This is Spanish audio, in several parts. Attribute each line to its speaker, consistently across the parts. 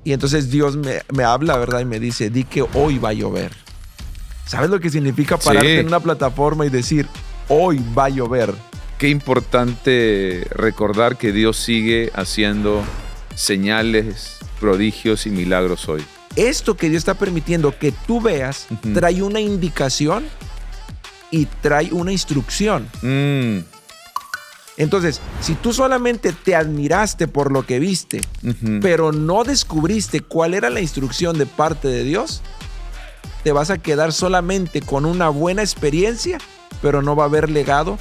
Speaker 1: Y entonces Dios me habla, ¿verdad? Y me dice, di que hoy va a llover. ¿Sabes lo que significa pararte en una plataforma y decir, hoy va a llover?
Speaker 2: Qué importante recordar que Dios sigue haciendo señales, prodigios y milagros hoy.
Speaker 1: Esto que Dios está permitiendo que tú veas trae una indicación y trae una instrucción. Entonces, si tú solamente te admiraste por lo que viste, pero no descubriste cuál era la instrucción de parte de Dios, te vas a quedar solamente con una buena experiencia, pero no va a haber legado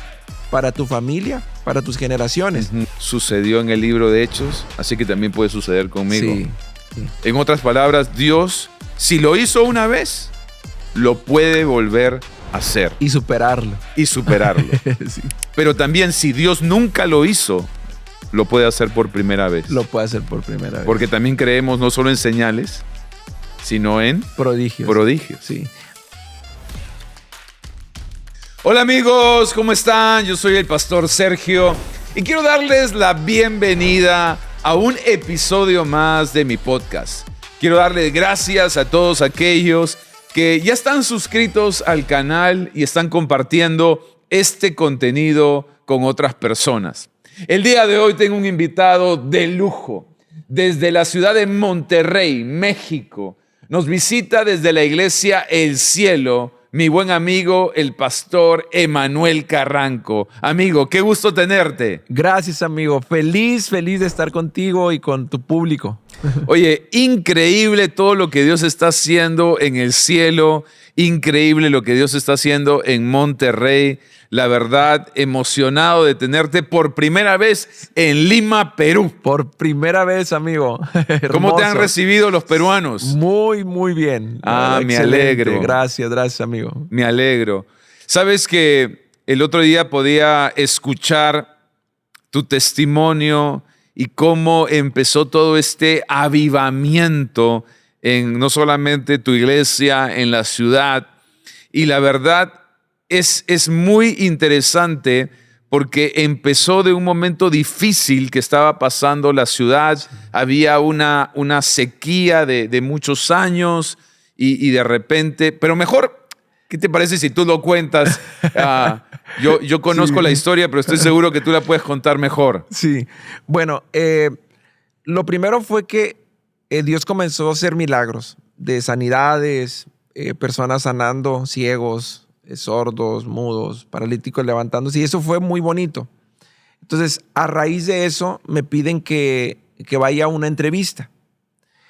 Speaker 1: para tu familia, para tus generaciones.
Speaker 2: Sucedió en el libro de Hechos, así que también puede suceder conmigo.
Speaker 1: Sí.
Speaker 2: En otras palabras, Dios, si lo hizo una vez, lo puede volver a hacer.
Speaker 1: Y superarlo.
Speaker 2: Sí. Pero también, si Dios nunca lo hizo, lo puede hacer por primera vez.
Speaker 1: Lo puede hacer por primera vez.
Speaker 2: Porque también creemos no solo en señales, sino en
Speaker 1: prodigios.
Speaker 2: Sí. Hola amigos, ¿cómo están? Yo soy el pastor Sergio y quiero darles la bienvenida a un episodio más de mi podcast. Quiero darles gracias a todos aquellos que ya están suscritos al canal y están compartiendo este contenido con otras personas. El día de hoy tengo un invitado de lujo desde la ciudad de Monterrey, México. Nos visita desde la iglesia El Cielo mi buen amigo, el pastor Emanuel Carranco. Amigo, qué gusto tenerte.
Speaker 1: Gracias, amigo. Feliz de estar contigo y con tu público.
Speaker 2: Oye, increíble todo lo que Dios está haciendo en El Cielo. Increíble lo que Dios está haciendo en Monterrey. La verdad, emocionado de tenerte por primera vez en Lima, Perú.
Speaker 1: Por primera vez, amigo.
Speaker 2: ¿Cómo te han recibido los peruanos?
Speaker 1: Muy, muy bien.
Speaker 2: Me alegro.
Speaker 1: Gracias, amigo.
Speaker 2: Me alegro. Sabes que el otro día podía escuchar tu testimonio y cómo empezó todo este avivamiento en no solamente tu iglesia, en la ciudad. Y la verdad es muy interesante porque empezó de un momento difícil que estaba pasando la ciudad. Había una sequía de muchos años y de repente, pero mejor, ¿qué te parece si tú lo cuentas? Yo conozco la historia, pero estoy seguro que tú la puedes contar mejor.
Speaker 1: Sí. Bueno, lo primero fue que Dios comenzó a hacer milagros de sanidades, personas sanando, ciegos, sordos, mudos, paralíticos levantándose, y eso fue muy bonito. Entonces, a raíz de eso, me piden que vaya a una entrevista.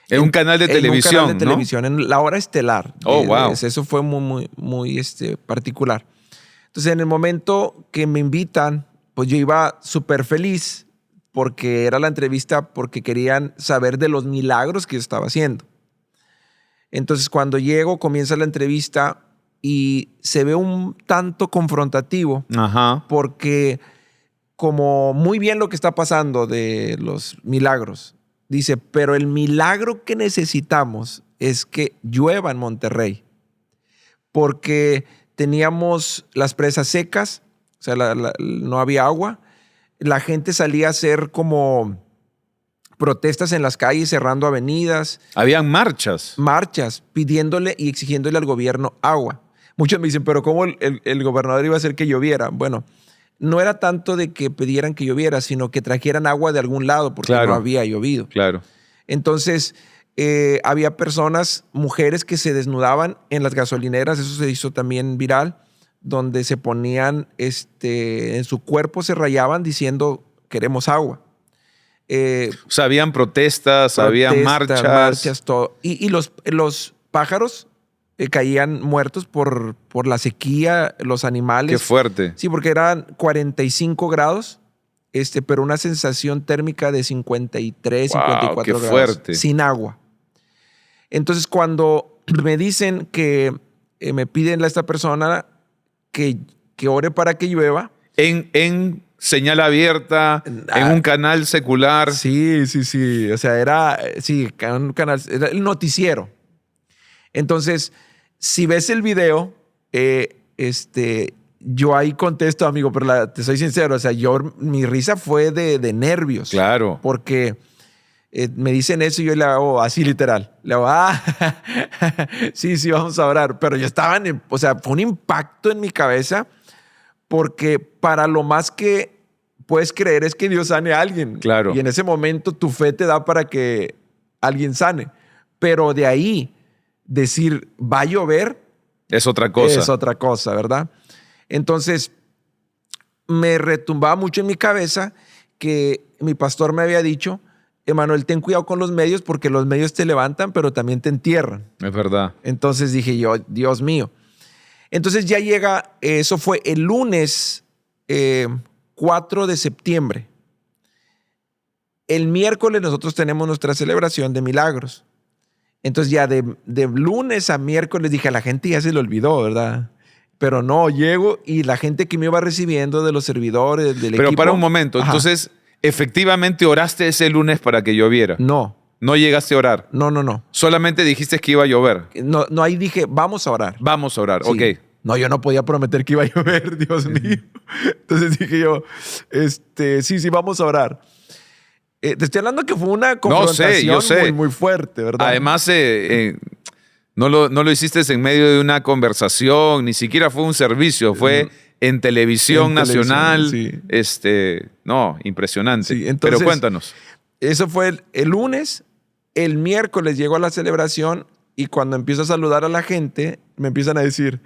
Speaker 2: En un canal de televisión,
Speaker 1: un canal de televisión, en la hora estelar.
Speaker 2: Oh, wow.
Speaker 1: Eso fue muy particular. Entonces, en el momento que me invitan, pues yo iba súper feliz porque era la entrevista porque querían saber de los milagros que yo estaba haciendo. Entonces, cuando llego, comienza la entrevista y se ve un tanto confrontativo.
Speaker 2: Ajá.
Speaker 1: Porque como muy bien lo que está pasando de los milagros, dice, pero el milagro que necesitamos es que llueva en Monterrey, porque teníamos las presas secas, o sea, no había agua. La gente salía a hacer como protestas en las calles, cerrando avenidas.
Speaker 2: Habían marchas.
Speaker 1: Marchas, pidiéndole y exigiéndole al gobierno agua. Muchos me dicen, pero ¿cómo el gobernador iba a hacer que lloviera? Bueno, no era tanto de que pidieran que lloviera, sino que trajeran agua de algún lado porque no había llovido.
Speaker 2: Claro.
Speaker 1: Entonces, había personas, mujeres que se desnudaban en las gasolineras, eso se hizo también viral, donde se ponían, en su cuerpo se rayaban diciendo, queremos agua.
Speaker 2: O sea, habían protestas, habían marchas.
Speaker 1: Todo. Y los pájaros caían muertos por la sequía, los animales.
Speaker 2: Qué fuerte.
Speaker 1: Sí, porque eran 45 grados, pero una sensación térmica de 53, 54
Speaker 2: qué
Speaker 1: grados.
Speaker 2: Fuerte.
Speaker 1: Sin agua. Entonces, cuando me dicen que me piden a esta persona que ore para que llueva.
Speaker 2: En señal abierta, en un canal secular.
Speaker 1: Sí. O sea, era un canal, era el noticiero. Entonces, si ves el video, yo ahí contesto, amigo, pero te soy sincero, o sea, mi risa fue de nervios.
Speaker 2: Claro.
Speaker 1: Porque Me dicen eso y yo le hago así literal. Le hago, sí, vamos a orar. Pero yo estaba o sea, fue un impacto en mi cabeza porque para lo más que puedes creer es que Dios sane a alguien.
Speaker 2: Claro.
Speaker 1: Y en ese momento tu fe te da para que alguien sane. Pero de ahí decir, va a llover,
Speaker 2: es otra cosa.
Speaker 1: Es otra cosa, ¿verdad? Entonces, me retumbaba mucho en mi cabeza que mi pastor me había dicho, Emanuel, ten cuidado con los medios porque los medios te levantan, pero también te entierran.
Speaker 2: Es verdad.
Speaker 1: Entonces dije yo, Dios mío. Entonces ya llega, eso fue el lunes 4 de septiembre. El miércoles nosotros tenemos nuestra celebración de milagros. Entonces ya de lunes a miércoles dije, a la gente ya se le olvidó, ¿verdad? Pero no, llego y la gente que me iba recibiendo de los servidores, del equipo.
Speaker 2: Pero para un momento, entonces, ¿efectivamente oraste ese lunes para que lloviera?
Speaker 1: No.
Speaker 2: ¿No llegaste a orar?
Speaker 1: No.
Speaker 2: Solamente dijiste que iba a llover.
Speaker 1: No, ahí dije, vamos a orar.
Speaker 2: Vamos a orar,
Speaker 1: Sí.
Speaker 2: ok.
Speaker 1: No, yo no podía prometer que iba a llover, Dios mío. Entonces dije yo, sí, vamos a orar. Te estoy hablando que fue una confrontación
Speaker 2: yo sé.
Speaker 1: Muy, muy fuerte, ¿verdad?
Speaker 2: Además, no lo hiciste en medio de una conversación, ni siquiera fue un servicio, fue en televisión nacional.
Speaker 1: Sí.
Speaker 2: No, impresionante.
Speaker 1: Sí, entonces,
Speaker 2: pero cuéntanos.
Speaker 1: Eso fue el lunes. El miércoles llego a la celebración y cuando empiezo a saludar a la gente, me empiezan a decir,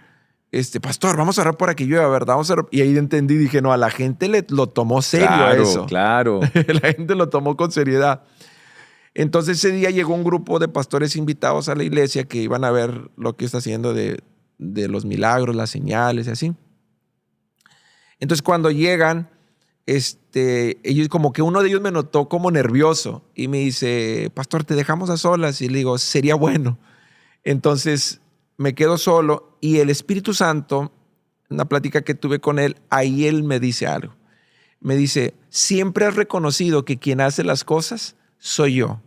Speaker 1: pastor, vamos a orar para que llueva, ¿verdad? Vamos a orar. Y ahí entendí, dije, no, a la gente lo tomó serio eso.
Speaker 2: Claro.
Speaker 1: La gente lo tomó con seriedad. Entonces ese día llegó un grupo de pastores invitados a la iglesia que iban a ver lo que está haciendo de los milagros, las señales y así. Entonces cuando llegan, ellos como que uno de ellos me notó como nervioso y me dice, pastor, te dejamos a solas. Y le digo, sería bueno. Entonces me quedo solo y el Espíritu Santo, en una plática que tuve con él, ahí él me dice algo. Me dice, siempre has reconocido que quien hace las cosas soy yo.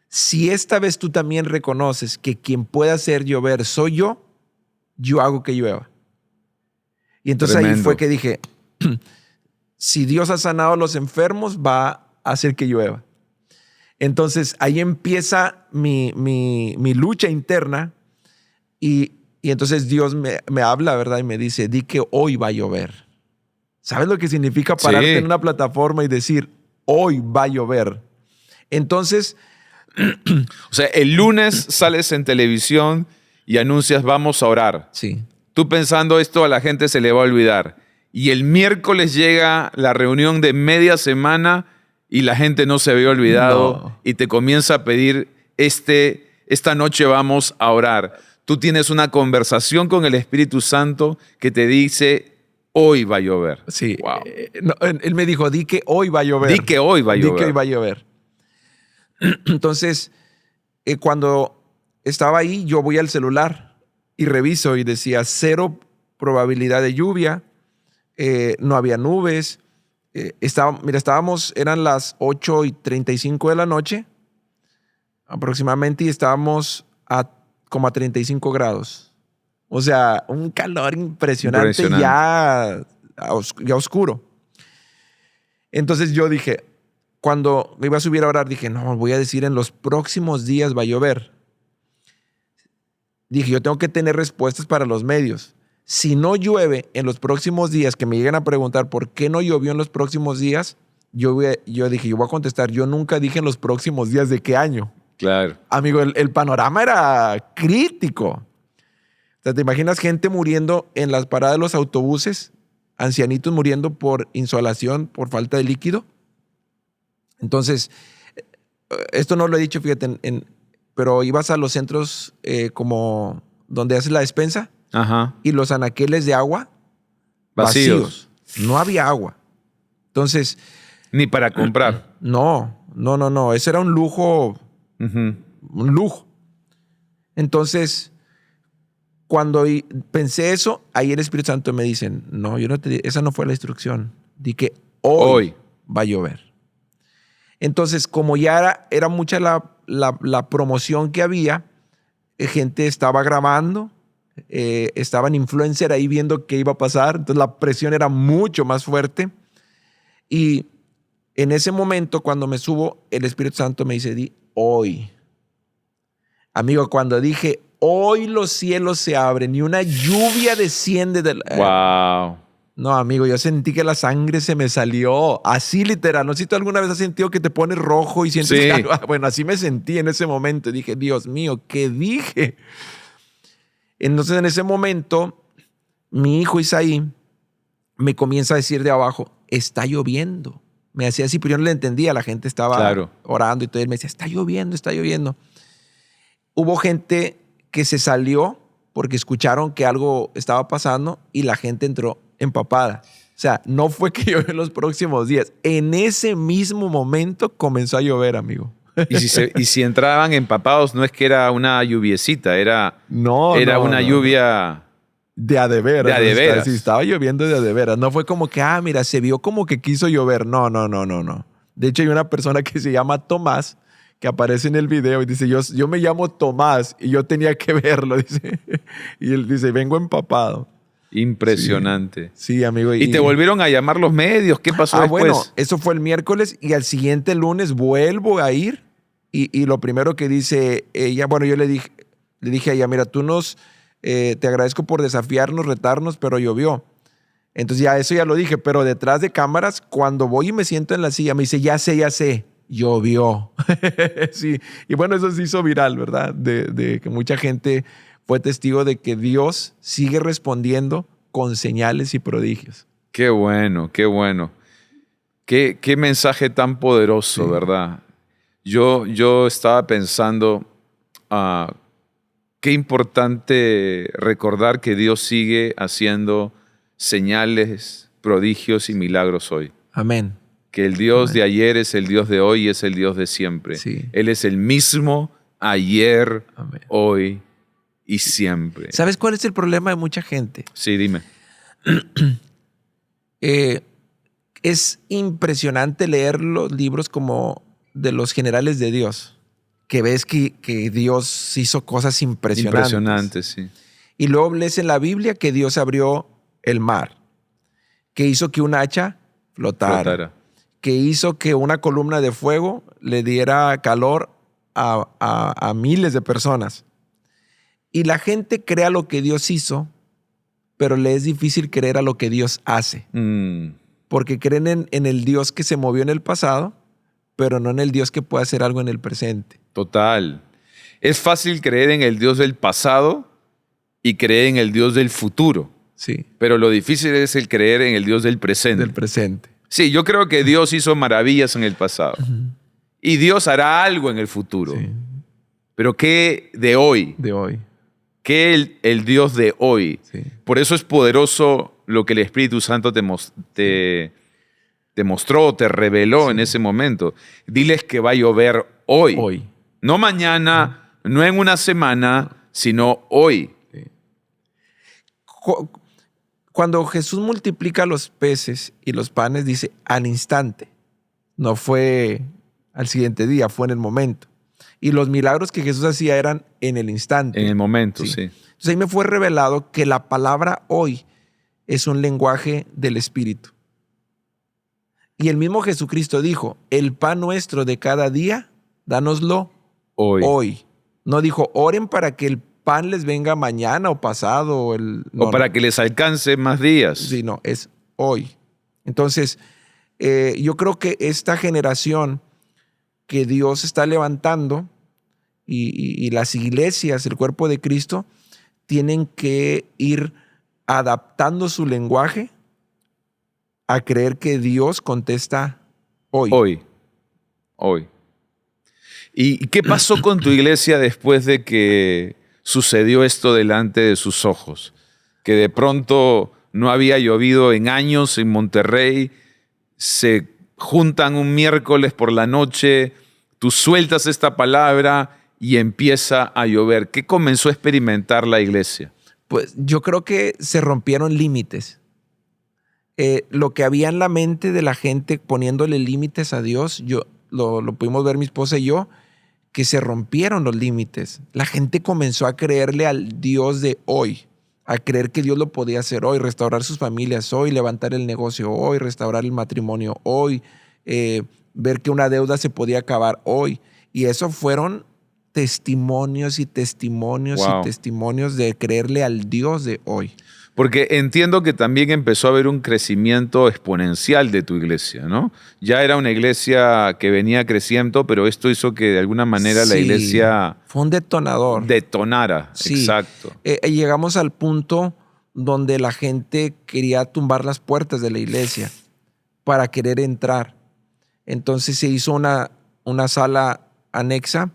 Speaker 1: Si esta vez tú también reconoces que quien puede hacer llover soy yo hago que llueva. Y entonces Tremendo. Ahí fue que dije, si Dios ha sanado a los enfermos, va a hacer que llueva. Entonces ahí empieza mi lucha interna y entonces Dios me habla, ¿verdad? Y me dice, di que hoy va a llover. ¿Sabes lo que significa pararte en una plataforma y decir, hoy va a llover? Entonces,
Speaker 2: o sea, el lunes sales en televisión y anuncias, vamos a orar.
Speaker 1: Sí.
Speaker 2: Tú pensando esto a la gente se le va a olvidar. Y el miércoles llega la reunión de media semana y la gente no se había olvidado y te comienza a pedir, esta noche vamos a orar. Tú tienes una conversación con el Espíritu Santo que te dice, hoy va a llover.
Speaker 1: Sí.
Speaker 2: Wow.
Speaker 1: Él me dijo, di que hoy va a llover.
Speaker 2: Di que hoy va a llover.
Speaker 1: Di que hoy va a llover. Entonces, cuando estaba ahí, yo voy al celular y reviso y decía 0 probabilidad de lluvia, no había nubes. Estábamos, eran las 8:35 de la noche aproximadamente y estábamos como a 35 grados. O sea, un calor impresionante. Ya oscuro. Entonces yo dije, cuando me iba a subir a orar, dije, no, voy a decir en los próximos días va a llover. Dije, yo tengo que tener respuestas para los medios. Si no llueve en los próximos días, que me lleguen a preguntar por qué no llovió en los próximos días, yo dije, yo voy a contestar, yo nunca dije en los próximos días de qué año.
Speaker 2: Claro.
Speaker 1: Amigo, el panorama era crítico. O sea, ¿te imaginas gente muriendo en las paradas de los autobuses? Ancianitos muriendo por insolación, por falta de líquido. Entonces, esto no lo he dicho, fíjate, pero ibas a los centros como donde haces la despensa.
Speaker 2: Ajá.
Speaker 1: Y los anaqueles de agua vacíos. No había agua. Entonces...
Speaker 2: Ni para comprar.
Speaker 1: No. Ese era un lujo. Un lujo. Entonces, cuando pensé eso, ahí el Espíritu Santo me dice, no, esa no fue la instrucción. Di que hoy va a llover. Entonces, como ya era mucha la promoción que había, gente estaba grabando, estaban influencers ahí viendo qué iba a pasar. Entonces, la presión era mucho más fuerte. Y En ese momento, cuando me subo, el Espíritu Santo me dice, di hoy. Amigo, cuando dije, hoy los cielos se abren y una lluvia desciende del...
Speaker 2: Wow.
Speaker 1: No, amigo, yo sentí que la sangre se me salió. Así literal. No sé si tú alguna vez has sentido que te pones rojo y sientes que algo... Bueno, así me sentí en ese momento. Dije, Dios mío, ¿qué dije? Entonces, en ese momento, mi hijo Isaí me comienza a decir de abajo, está lloviendo. Me hacía así, pero yo no le entendía. La gente estaba orando y todo. Él me decía, está lloviendo, está lloviendo. Hubo gente que se salió porque escucharon que algo estaba pasando y la gente entró empapada. O sea, no fue que llovió en los próximos días. En ese mismo momento comenzó a llover, amigo.
Speaker 2: Y si entraban empapados, no es que era una lluviecita, era una lluvia...
Speaker 1: De a de veras.
Speaker 2: De a de veras.
Speaker 1: Sí, estaba lloviendo de a de veras. No fue como que, mira, se vio como que quiso llover. No. De hecho, hay una persona que se llama Tomás que aparece en el video y dice, yo me llamo Tomás y yo tenía que verlo, dice. Y él dice, vengo empapado.
Speaker 2: Impresionante.
Speaker 1: Sí, amigo.
Speaker 2: ¿Y te volvieron a llamar los medios? ¿Qué pasó después?
Speaker 1: Bueno, eso fue el miércoles y al siguiente lunes vuelvo a ir y lo primero que dice ella, bueno, yo le dije a ella, mira, te agradezco por desafiarnos, retarnos, pero llovió. Entonces eso ya lo dije, pero detrás de cámaras, cuando voy y me siento en la silla, me dice, ya sé, llovió. Sí, y bueno, eso se hizo viral, ¿verdad? De que mucha gente fue testigo de que Dios sigue respondiendo con señales y prodigios.
Speaker 2: Qué bueno, qué bueno. Qué mensaje tan poderoso, sí. ¿Verdad? Yo estaba pensando, qué importante recordar que Dios sigue haciendo señales, prodigios y milagros hoy.
Speaker 1: Amén.
Speaker 2: Que el Dios de ayer es el Dios de hoy y es el Dios de siempre.
Speaker 1: Sí.
Speaker 2: Él es el mismo ayer, hoy y siempre.
Speaker 1: ¿Sabes cuál es el problema de mucha gente?
Speaker 2: Sí, dime.
Speaker 1: Es impresionante leer los libros como de los generales de Dios, que ves que Dios hizo cosas impresionantes.
Speaker 2: Impresionantes, sí.
Speaker 1: Y luego lees en la Biblia que Dios abrió el mar, que hizo que un hacha flotara. Que hizo que una columna de fuego le diera calor a miles de personas. Y la gente cree a lo que Dios hizo, pero le es difícil creer a lo que Dios hace. Porque creen en el Dios que se movió en el pasado, pero no en el Dios que puede hacer algo en el presente.
Speaker 2: Total. Es fácil creer en el Dios del pasado y creer en el Dios del futuro.
Speaker 1: Sí.
Speaker 2: Pero lo difícil es el creer en el Dios del presente.
Speaker 1: Del presente.
Speaker 2: Sí, yo creo que Dios hizo maravillas en el pasado. Y Dios hará algo en el futuro.
Speaker 1: Sí.
Speaker 2: Pero ¿qué de hoy?
Speaker 1: De hoy.
Speaker 2: ¿Qué el Dios de hoy?
Speaker 1: Sí.
Speaker 2: Por eso es poderoso lo que el Espíritu Santo te mostró, te reveló en ese momento. Diles que va a llover hoy.
Speaker 1: Hoy.
Speaker 2: No mañana, no en una semana, sino hoy.
Speaker 1: Sí. Cuando Jesús multiplica los peces y los panes, dice al instante. No fue al siguiente día, fue en el momento. Y los milagros que Jesús hacía eran en el instante.
Speaker 2: En el momento, sí.
Speaker 1: Entonces ahí me fue revelado que la palabra hoy es un lenguaje del Espíritu. Y el mismo Jesucristo dijo, el pan nuestro de cada día, dánoslo hoy. No dijo, oren para que el pan les venga mañana o pasado.
Speaker 2: O para que les alcance más días.
Speaker 1: Sí, no, es hoy. Entonces, yo creo que esta generación que Dios está levantando y las iglesias, el cuerpo de Cristo, tienen que ir adaptando su lenguaje a creer que Dios contesta hoy.
Speaker 2: Hoy. ¿Y qué pasó con tu iglesia después de que sucedió esto delante de sus ojos? Que de pronto no había llovido en años en Monterrey, se juntan un miércoles por la noche, tú sueltas esta palabra y empieza a llover. ¿Qué comenzó a experimentar la iglesia?
Speaker 1: Pues yo creo que se rompieron límites. Lo que había en la mente de la gente poniéndole límites a Dios, lo pudimos ver mi esposa y yo, que se rompieron los límites. La gente comenzó a creerle al Dios de hoy, a creer que Dios lo podía hacer hoy, restaurar sus familias hoy, levantar el negocio hoy, restaurar el matrimonio hoy, ver que una deuda se podía acabar hoy. Y eso fueron testimonios y testimonios
Speaker 2: Wow.
Speaker 1: y testimonios de creerle al Dios de hoy.
Speaker 2: Porque entiendo que también empezó a haber un crecimiento exponencial de tu iglesia, ¿no? Ya era una iglesia que venía creciendo, pero esto hizo que de alguna manera la
Speaker 1: Sí,
Speaker 2: iglesia
Speaker 1: fue un detonador.
Speaker 2: detonara.
Speaker 1: Sí.
Speaker 2: Exacto.
Speaker 1: Llegamos al punto donde la gente quería tumbar las puertas de la iglesia para querer entrar. Entonces se hizo una sala anexa,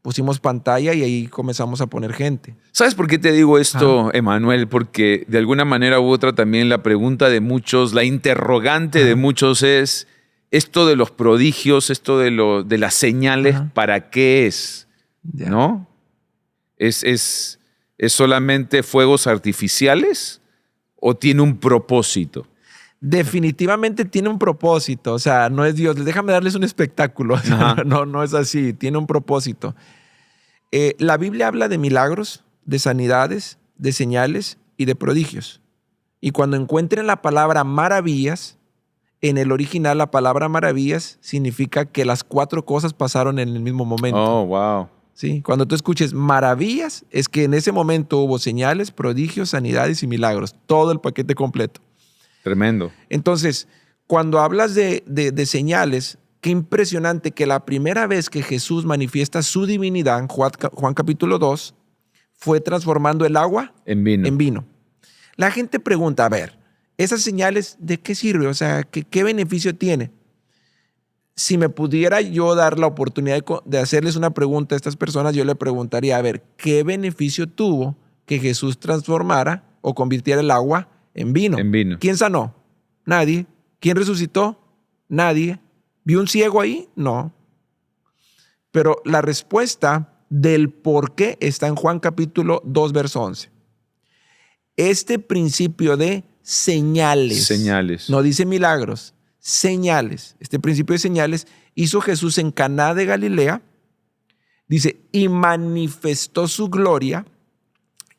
Speaker 1: pusimos pantalla y ahí comenzamos a poner gente.
Speaker 2: ¿Sabes por qué te digo esto, Emanuel? Porque de alguna manera u otra también la pregunta de muchos, la interrogante de muchos es esto de los prodigios, esto de las señales, ¿para qué es?
Speaker 1: Ya.
Speaker 2: ¿No? ¿Es solamente fuegos artificiales o tiene un propósito?
Speaker 1: Definitivamente tiene un propósito, o sea, no es Dios, déjame darles un espectáculo, o sea, no es así, tiene un propósito. La Biblia habla de milagros, de sanidades, de señales y de prodigios. Y cuando encuentren la palabra maravillas, en el original la palabra maravillas significa que las 4 cosas pasaron en el mismo momento.
Speaker 2: Oh, wow.
Speaker 1: ¿Sí? Cuando tú escuches maravillas, es que en ese momento hubo señales, prodigios, sanidades y milagros, todo el paquete completo.
Speaker 2: Tremendo.
Speaker 1: Entonces, cuando hablas de señales, qué impresionante que la primera vez que Jesús manifiesta su divinidad, en Juan capítulo 2, fue transformando el agua
Speaker 2: En vino.
Speaker 1: en vino. La gente pregunta, a ver, ¿esas señales de qué sirve? O sea, ¿qué beneficio tiene? Si me pudiera yo dar la oportunidad de hacerles una pregunta a estas personas, yo le preguntaría, a ver, ¿qué beneficio tuvo que Jesús transformara o convirtiera el agua en vino?
Speaker 2: En vino.
Speaker 1: ¿Quién sanó? Nadie. ¿Quién resucitó? Nadie. ¿Vio un ciego ahí? No. Pero la respuesta del por qué está en Juan capítulo 2, verso 11. Este principio de señales.
Speaker 2: Señales.
Speaker 1: No dice milagros. Señales. Este principio de señales hizo Jesús en Caná de Galilea. Dice, y manifestó su gloria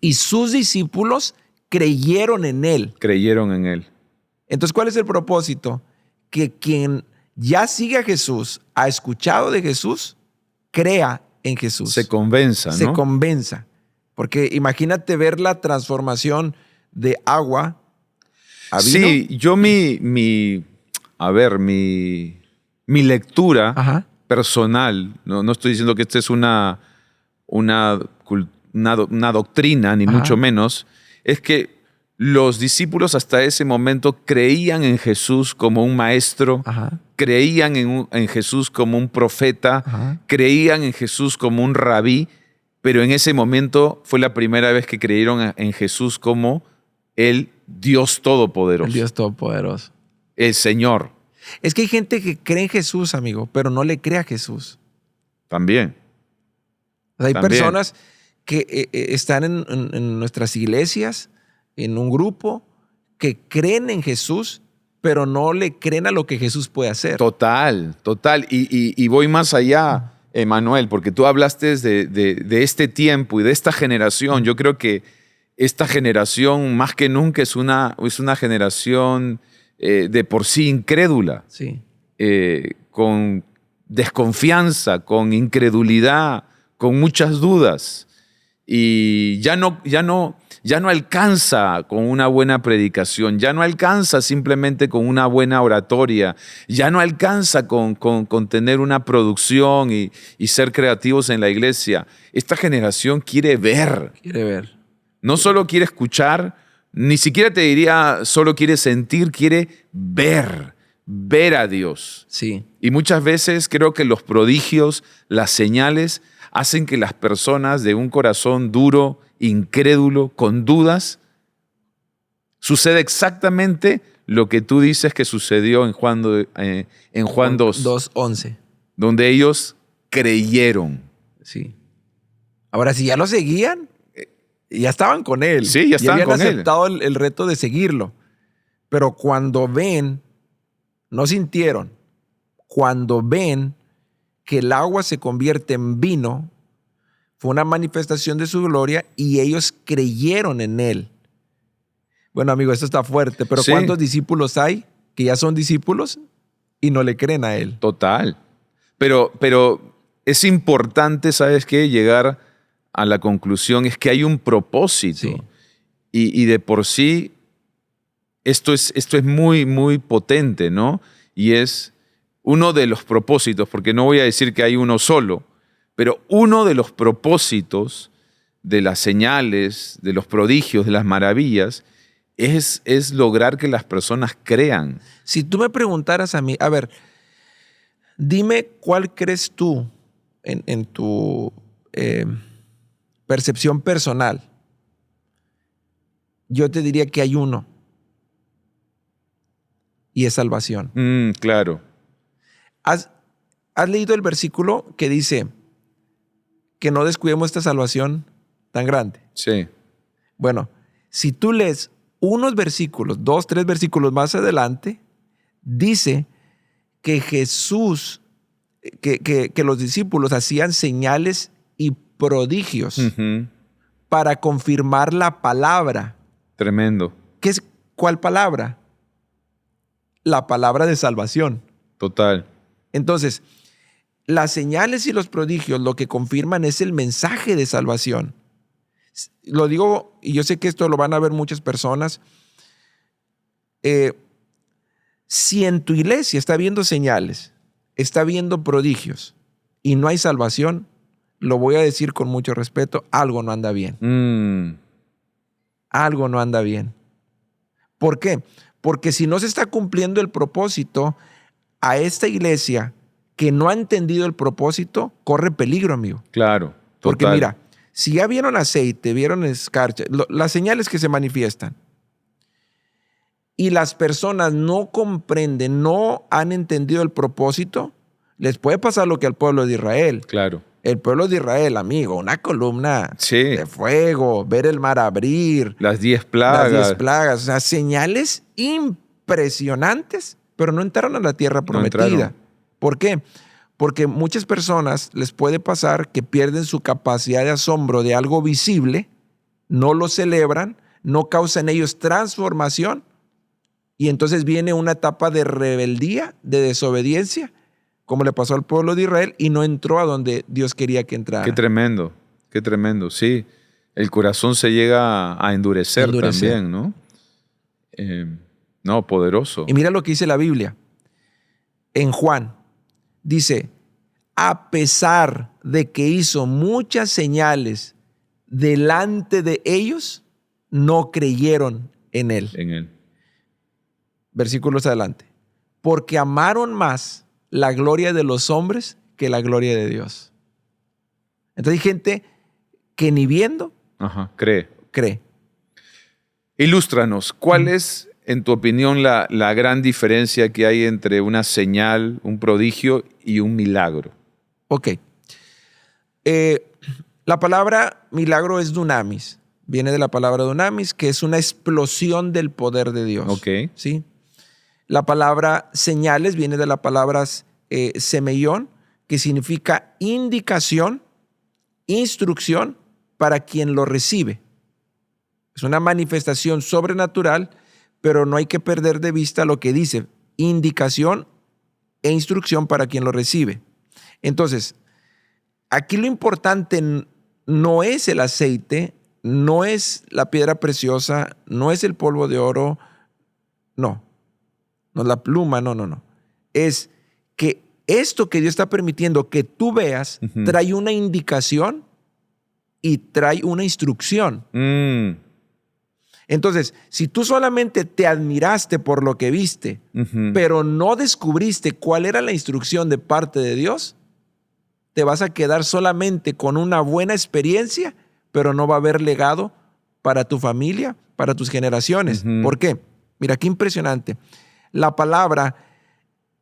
Speaker 1: y sus discípulos creyeron en él.
Speaker 2: Creyeron en él.
Speaker 1: Entonces, ¿cuál es el propósito? Que quien ya sigue a Jesús, ha escuchado de Jesús, crea en Jesús.
Speaker 2: Se convenza, ¿no?
Speaker 1: Se convenza. Porque imagínate ver la transformación de agua a vino.
Speaker 2: Sí, yo mi lectura personal, no estoy diciendo que esta es una doctrina, ni mucho menos, es que los discípulos hasta ese momento creían en Jesús como un maestro, creían en Jesús como un profeta, creían en Jesús como un rabí, pero en ese momento fue la primera vez que creyeron en Jesús como el Dios Todopoderoso.
Speaker 1: El Dios Todopoderoso.
Speaker 2: El Señor.
Speaker 1: Es que hay gente que cree en Jesús, amigo, pero no le cree a Jesús.
Speaker 2: También.
Speaker 1: O sea, hay
Speaker 2: También.
Speaker 1: personas que están en nuestras iglesias, en un grupo, que creen en Jesús, pero no le creen a lo que Jesús puede hacer.
Speaker 2: Total. Y voy más allá, Emanuel, porque tú hablaste de este tiempo y de esta generación. Yo creo que esta generación, más que nunca, es una generación de por sí incrédula,
Speaker 1: Sí.
Speaker 2: con desconfianza, con incredulidad, con muchas dudas. Y ya no alcanza con una buena predicación, ya no alcanza simplemente con una buena oratoria, ya no alcanza con tener una producción y ser creativos en la iglesia. Esta generación quiere ver.
Speaker 1: Quiere ver.
Speaker 2: No solo quiere escuchar, ni siquiera te diría solo quiere sentir, quiere ver a Dios.
Speaker 1: Sí.
Speaker 2: Y muchas veces creo que los prodigios, las señales, hacen que las personas de un corazón duro, incrédulo, con dudas, sucede exactamente lo que tú dices que sucedió en Juan 2,
Speaker 1: 2:11.
Speaker 2: donde ellos creyeron.
Speaker 1: Sí. Ahora, si ya lo seguían, ya estaban con él.
Speaker 2: Sí, ya estaban con él.
Speaker 1: habían aceptado el reto de seguirlo. Pero cuando ven, no sintieron, cuando ven que el agua se convierte en vino, fue una manifestación de su gloria y ellos creyeron en él. Bueno, amigo, esto está fuerte, pero
Speaker 2: Sí.
Speaker 1: ¿cuántos discípulos hay que ya son discípulos y no le creen a Él.
Speaker 2: Total. Pero es importante, ¿sabes qué? Llegar a la conclusión es que hay un propósito.
Speaker 1: Sí.
Speaker 2: Y de por sí, esto es muy, muy potente, ¿no? Y es uno de los propósitos, porque no voy a decir que hay uno solo, pero uno de los propósitos de las señales, de los prodigios, de las maravillas, es lograr que las personas crean.
Speaker 1: Si tú me preguntaras a mí, a ver, dime cuál crees tú en tu percepción personal. Yo te diría que hay uno y es salvación.
Speaker 2: Claro.
Speaker 1: ¿Has leído el versículo que dice que no descuidemos esta salvación tan grande?
Speaker 2: Sí.
Speaker 1: Bueno, si tú lees unos versículos, 2, 3 versículos más adelante, dice que Jesús, que los discípulos hacían señales y prodigios para confirmar la palabra.
Speaker 2: Tremendo.
Speaker 1: ¿Cuál palabra? La palabra de salvación.
Speaker 2: Total.
Speaker 1: Entonces, las señales y los prodigios lo que confirman es el mensaje de salvación. Lo digo, y yo sé que esto lo van a ver muchas personas. Si en tu iglesia está viendo señales, está viendo prodigios y no hay salvación, lo voy a decir con mucho respeto, algo no anda bien. Algo no anda bien. ¿Por qué? Porque si no se está cumpliendo el propósito, a esta iglesia que no ha entendido el propósito, corre peligro, amigo.
Speaker 2: Claro. Total.
Speaker 1: Porque mira, si ya vieron aceite, vieron escarcha, las señales que se manifiestan, y las personas no comprenden, no han entendido el propósito, les puede pasar lo que al pueblo de Israel.
Speaker 2: Claro.
Speaker 1: El pueblo de Israel, amigo, una columna
Speaker 2: Sí.
Speaker 1: de fuego, ver el mar abrir.
Speaker 2: Las 10 plagas.
Speaker 1: Las 10 plagas. O sea, señales impresionantes, pero no entraron a la tierra prometida.
Speaker 2: entraron.
Speaker 1: ¿Por qué? Porque muchas personas les puede pasar que pierden su capacidad de asombro de algo visible, no lo celebran, no causa en ellos transformación, y entonces viene una etapa de rebeldía, de desobediencia, como le pasó al pueblo de Israel, y no entró a donde Dios quería que entrara.
Speaker 2: Qué tremendo, sí. El corazón se llega a endurecer también, ¿no? No, poderoso.
Speaker 1: Y mira lo que dice la Biblia. En Juan, dice, a pesar de que hizo muchas señales delante de ellos, no creyeron en él.
Speaker 2: En él.
Speaker 1: Versículos adelante. Porque amaron más la gloria de los hombres que la gloria de Dios. Entonces hay gente que ni viendo
Speaker 2: cree. Ilústranos, ¿cuál es, en tu opinión, la gran diferencia que hay entre una señal, un prodigio y un milagro?
Speaker 1: Ok. La palabra milagro es dunamis. Viene de la palabra dunamis, que es una explosión del poder de Dios.
Speaker 2: Ok.
Speaker 1: ¿Sí? La palabra señales viene de la palabra semeión, que significa indicación, instrucción para quien lo recibe. Es una manifestación sobrenatural, pero no hay que perder de vista lo que dice, indicación e instrucción para quien lo recibe. Entonces, aquí lo importante no es el aceite, no es la piedra preciosa, no es el polvo de oro, no es la pluma, no. Es que esto que Dios está permitiendo que tú veas trae una indicación y trae una instrucción. Entonces, si tú solamente te admiraste por lo que viste, pero no descubriste cuál era la instrucción de parte de Dios, te vas a quedar solamente con una buena experiencia, pero no va a haber legado para tu familia, para tus generaciones. ¿Por qué? Mira, qué impresionante. La palabra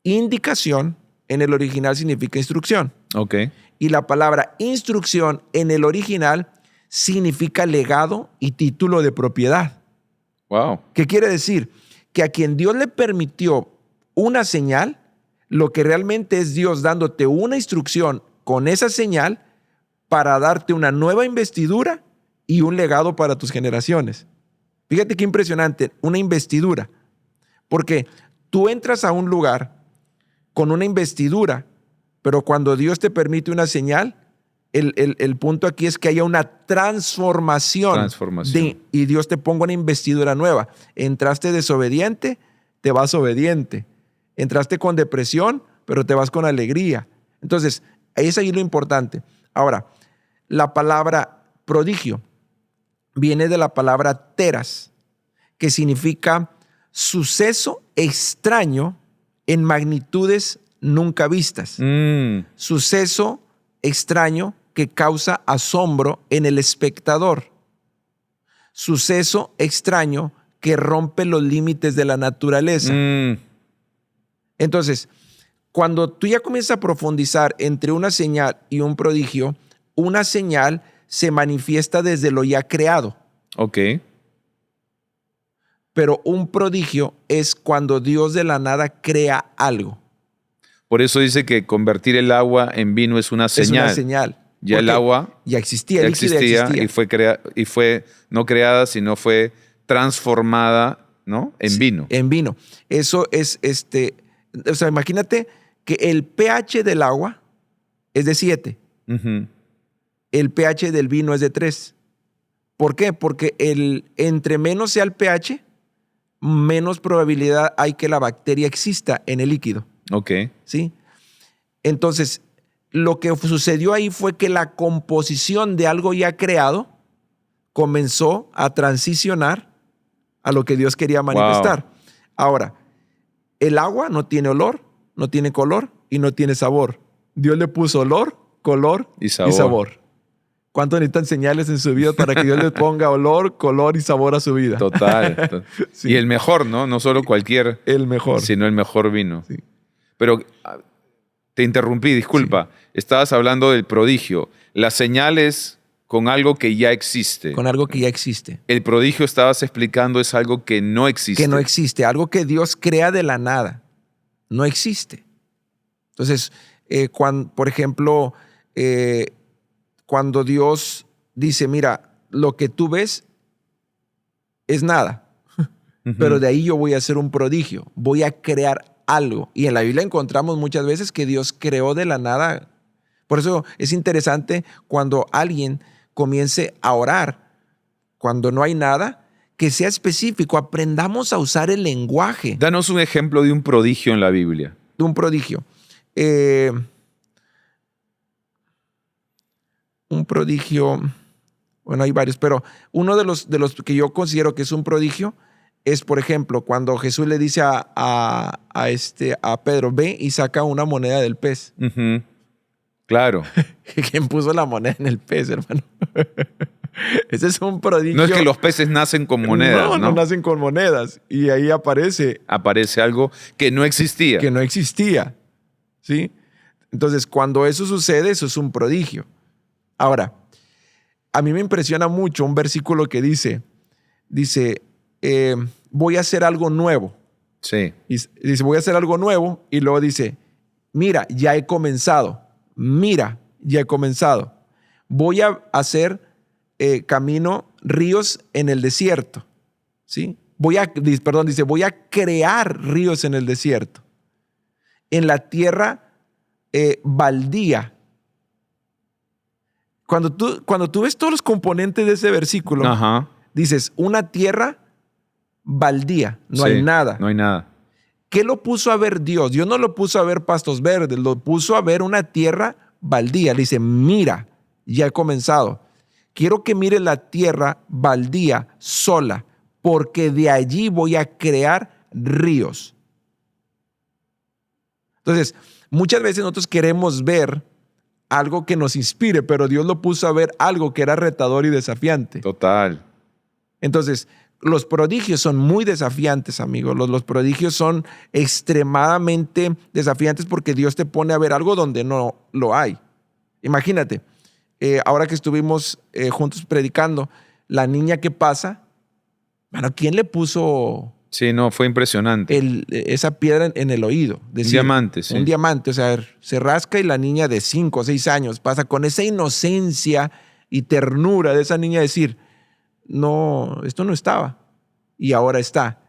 Speaker 1: indicación en el original significa instrucción.
Speaker 2: Ok.
Speaker 1: Y la palabra instrucción en el original significa legado y título de propiedad.
Speaker 2: Wow.
Speaker 1: ¿Qué quiere decir? Que a quien Dios le permitió una señal, lo que realmente es Dios dándote una instrucción con esa señal para darte una nueva investidura y un legado para tus generaciones. Fíjate qué impresionante, una investidura. Porque tú entras a un lugar con una investidura, pero cuando Dios te permite una señal, el punto aquí es que haya una transformación. Y Dios te ponga una investidura nueva. Entraste desobediente, te vas obediente. Entraste con depresión, pero te vas con alegría. Entonces, es ahí lo importante. Ahora, la palabra prodigio viene de la palabra teras, que significa suceso extraño en magnitudes nunca vistas. Suceso extraño que causa asombro en el espectador. Suceso extraño que rompe los límites de la naturaleza. Entonces, cuando tú ya comienzas a profundizar entre una señal y un prodigio, una señal se manifiesta desde lo ya creado.
Speaker 2: Ok.
Speaker 1: Pero un prodigio es cuando Dios de la nada crea algo.
Speaker 2: Por eso dice que convertir el agua en vino es una señal.
Speaker 1: Es una señal.
Speaker 2: Ya el agua
Speaker 1: ya existía,
Speaker 2: ya existía y fue no creada, sino fue transformada, ¿no? En vino.
Speaker 1: En vino. Eso es, o sea, imagínate que el pH del agua es de 7. El pH del vino es de 3. ¿Por qué? Porque entre menos sea el pH, menos probabilidad hay que la bacteria exista en el líquido.
Speaker 2: Ok.
Speaker 1: ¿Sí? Entonces, lo que sucedió ahí fue que la composición de algo ya creado comenzó a transicionar a lo que Dios quería manifestar. Wow. Ahora, el agua no tiene olor, no tiene color y no tiene sabor. Dios le puso olor, color y sabor. ¿Cuánto necesitan señales en su vida para que Dios les ponga olor, color y sabor a su vida?
Speaker 2: Total. Sí. Y el mejor, ¿no? No solo cualquier.
Speaker 1: El mejor.
Speaker 2: Sino el mejor vino.
Speaker 1: Sí.
Speaker 2: Pero te interrumpí, disculpa. Sí. Estabas hablando del prodigio. Las señales con algo que ya existe.
Speaker 1: Con algo que ya existe.
Speaker 2: El prodigio, estabas explicando, es algo que no existe.
Speaker 1: Que no existe. Algo que Dios crea de la nada. No existe. Entonces, por ejemplo, cuando Dios dice, mira, lo que tú ves es nada. Pero de ahí yo voy a hacer un prodigio. Voy a crear algo. Y en la Biblia encontramos muchas veces que Dios creó de la nada. Por eso es interesante cuando alguien comience a orar, cuando no hay nada, que sea específico. Aprendamos a usar el lenguaje.
Speaker 2: Danos un ejemplo de un prodigio en la Biblia.
Speaker 1: De un prodigio. Un prodigio, bueno, hay varios, pero uno de los que yo considero que es un prodigio es, por ejemplo, cuando Jesús le dice a Pedro, ve y saca una moneda del pez.
Speaker 2: Claro.
Speaker 1: ¿Quién puso la moneda en el pez, hermano? Ese es un prodigio.
Speaker 2: No es que los peces nacen con monedas, ¿no?
Speaker 1: No nacen con monedas. Y ahí aparece
Speaker 2: algo que no existía.
Speaker 1: Que no existía, ¿sí? Entonces, cuando eso sucede, eso es un prodigio. Ahora, a mí me impresiona mucho un versículo que dice, voy a hacer algo nuevo.
Speaker 2: Sí.
Speaker 1: Y dice, voy a hacer algo nuevo. Y luego dice, mira, ya he comenzado. Mira, ya he comenzado. Voy a hacer ríos en el desierto. ¿Sí? Voy a crear ríos en el desierto. En la tierra baldía. Cuando tú ves todos los componentes de ese versículo, dices, una tierra baldía, no hay nada.
Speaker 2: No hay nada.
Speaker 1: ¿Qué lo puso a ver Dios? Dios no lo puso a ver pastos verdes, lo puso a ver una tierra baldía. Le dice, mira, ya he comenzado. Quiero que mires la tierra baldía sola, porque de allí voy a crear ríos. Entonces, muchas veces nosotros queremos ver algo que nos inspire, pero Dios lo puso a ver algo que era retador y desafiante.
Speaker 2: Total.
Speaker 1: Entonces, los prodigios son muy desafiantes, amigos. Los prodigios son extremadamente desafiantes porque Dios te pone a ver algo donde no lo hay. Imagínate, ahora que estuvimos juntos predicando, la niña que pasa, bueno, ¿quién le puso?
Speaker 2: Sí, no, fue impresionante.
Speaker 1: Esa piedra en el oído.
Speaker 2: Un diamante, sí.
Speaker 1: Un diamante, o sea, se rasca y la niña de 5 o 6 años pasa con esa inocencia y ternura de esa niña decir, no, esto no estaba y ahora está.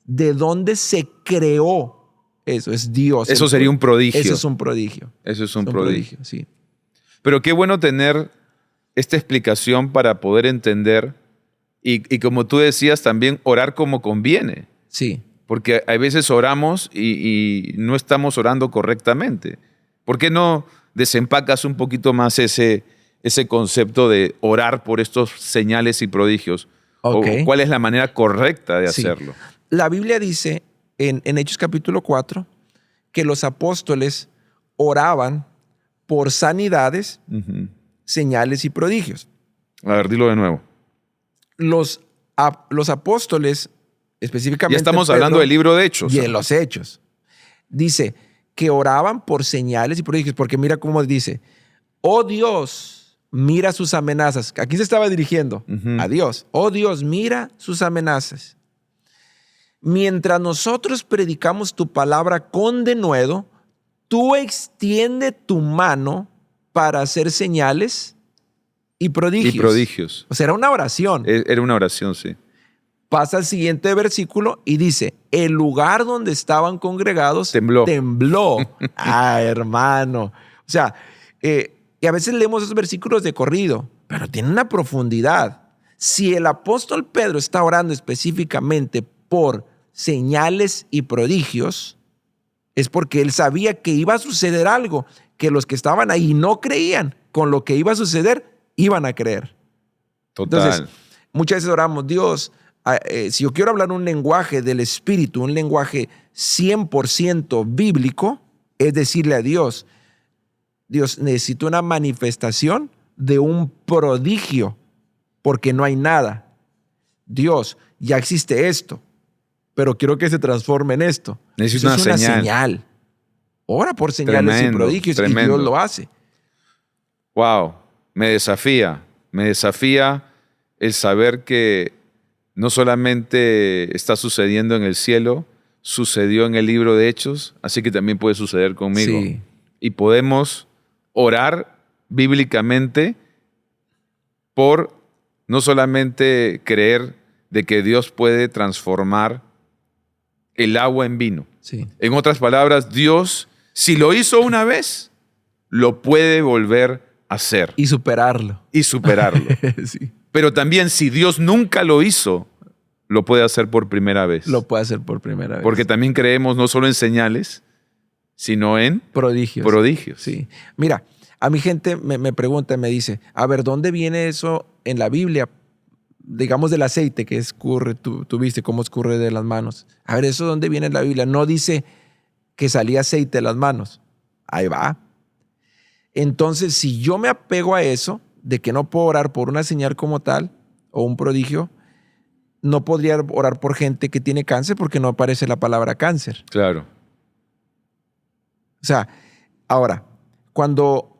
Speaker 1: ¿De dónde se creó eso, es Dios.
Speaker 2: Eso sería un prodigio.
Speaker 1: Eso es un prodigio.
Speaker 2: Eso es un prodigio.
Speaker 1: Sí.
Speaker 2: Pero qué bueno tener esta explicación para poder entender y como tú decías, también orar como conviene.
Speaker 1: Sí.
Speaker 2: Porque a veces oramos y no estamos orando correctamente. ¿Por qué no desempacas un poquito más ese concepto de orar por estos señales y prodigios?
Speaker 1: Ok.
Speaker 2: ¿O cuál es la manera correcta de
Speaker 1: Sí.
Speaker 2: hacerlo?
Speaker 1: La Biblia dice en Hechos capítulo 4 que los apóstoles oraban por sanidades,
Speaker 2: Ujú.
Speaker 1: señales y prodigios.
Speaker 2: A ver, dilo de nuevo.
Speaker 1: Los apóstoles, específicamente
Speaker 2: Ya estamos
Speaker 1: Pedro,
Speaker 2: hablando del libro de Hechos.
Speaker 1: y en los Hechos, dice que oraban por señales y prodigios, porque mira cómo dice, oh Dios, mira sus amenazas. ¿A quién se estaba dirigiendo?
Speaker 2: Ujú.
Speaker 1: A Dios. Oh Dios, mira sus amenazas. Mientras nosotros predicamos tu palabra con denuedo, tú extiende tu mano para hacer señales y prodigios.
Speaker 2: Y prodigios.
Speaker 1: O sea, era una oración.
Speaker 2: Era una oración, sí.
Speaker 1: Pasa al siguiente versículo y dice, el lugar donde estaban congregados tembló. Ah, hermano. O sea, y a veces leemos esos versículos de corrido, pero tienen una profundidad. Si el apóstol Pedro está orando específicamente por señales y prodigios, es porque él sabía que iba a suceder algo, que los que estaban ahí no creían con lo que iba a suceder, iban a creer.
Speaker 2: Total.
Speaker 1: Entonces, muchas veces oramos, Dios, si yo quiero hablar un lenguaje del Espíritu, un lenguaje 100% bíblico, es decirle a Dios, Dios, necesito una manifestación de un prodigio, porque no hay nada. Dios, ya existe esto, pero quiero que se transforme en esto.
Speaker 2: Necesito
Speaker 1: Eso
Speaker 2: una
Speaker 1: es
Speaker 2: señal.
Speaker 1: Ora por señales y
Speaker 2: Tremendo,
Speaker 1: prodigios
Speaker 2: tremendo.
Speaker 1: y Dios lo hace.
Speaker 2: Wow, me desafía el saber que no solamente está sucediendo en el cielo, sucedió en el libro de Hechos, así que también puede suceder conmigo.
Speaker 1: Sí.
Speaker 2: Y podemos orar bíblicamente por no solamente creer de que Dios puede transformar el agua en vino.
Speaker 1: Sí.
Speaker 2: En otras palabras, Dios, si lo hizo una vez, lo puede volver a hacer
Speaker 1: Y superarlo.
Speaker 2: y superarlo.
Speaker 1: Sí.
Speaker 2: Pero también si Dios nunca lo hizo, lo puede hacer por primera vez.
Speaker 1: Lo puede hacer por primera vez.
Speaker 2: Porque también creemos no solo en señales, sino en
Speaker 1: prodigios.
Speaker 2: prodigios.
Speaker 1: Sí. Mira, a mi gente me pregunta, me dice, a ver, ¿dónde viene eso en la Biblia? Digamos del aceite que escurre, tú viste cómo escurre de las manos. A ver, ¿eso dónde viene en la Biblia? No dice que salía aceite de las manos. Ahí va. Entonces, si yo me apego a eso, de que no puedo orar por una señal como tal o un prodigio, no podría orar por gente que tiene cáncer porque no aparece la palabra cáncer.
Speaker 2: Claro.
Speaker 1: O sea, ahora, cuando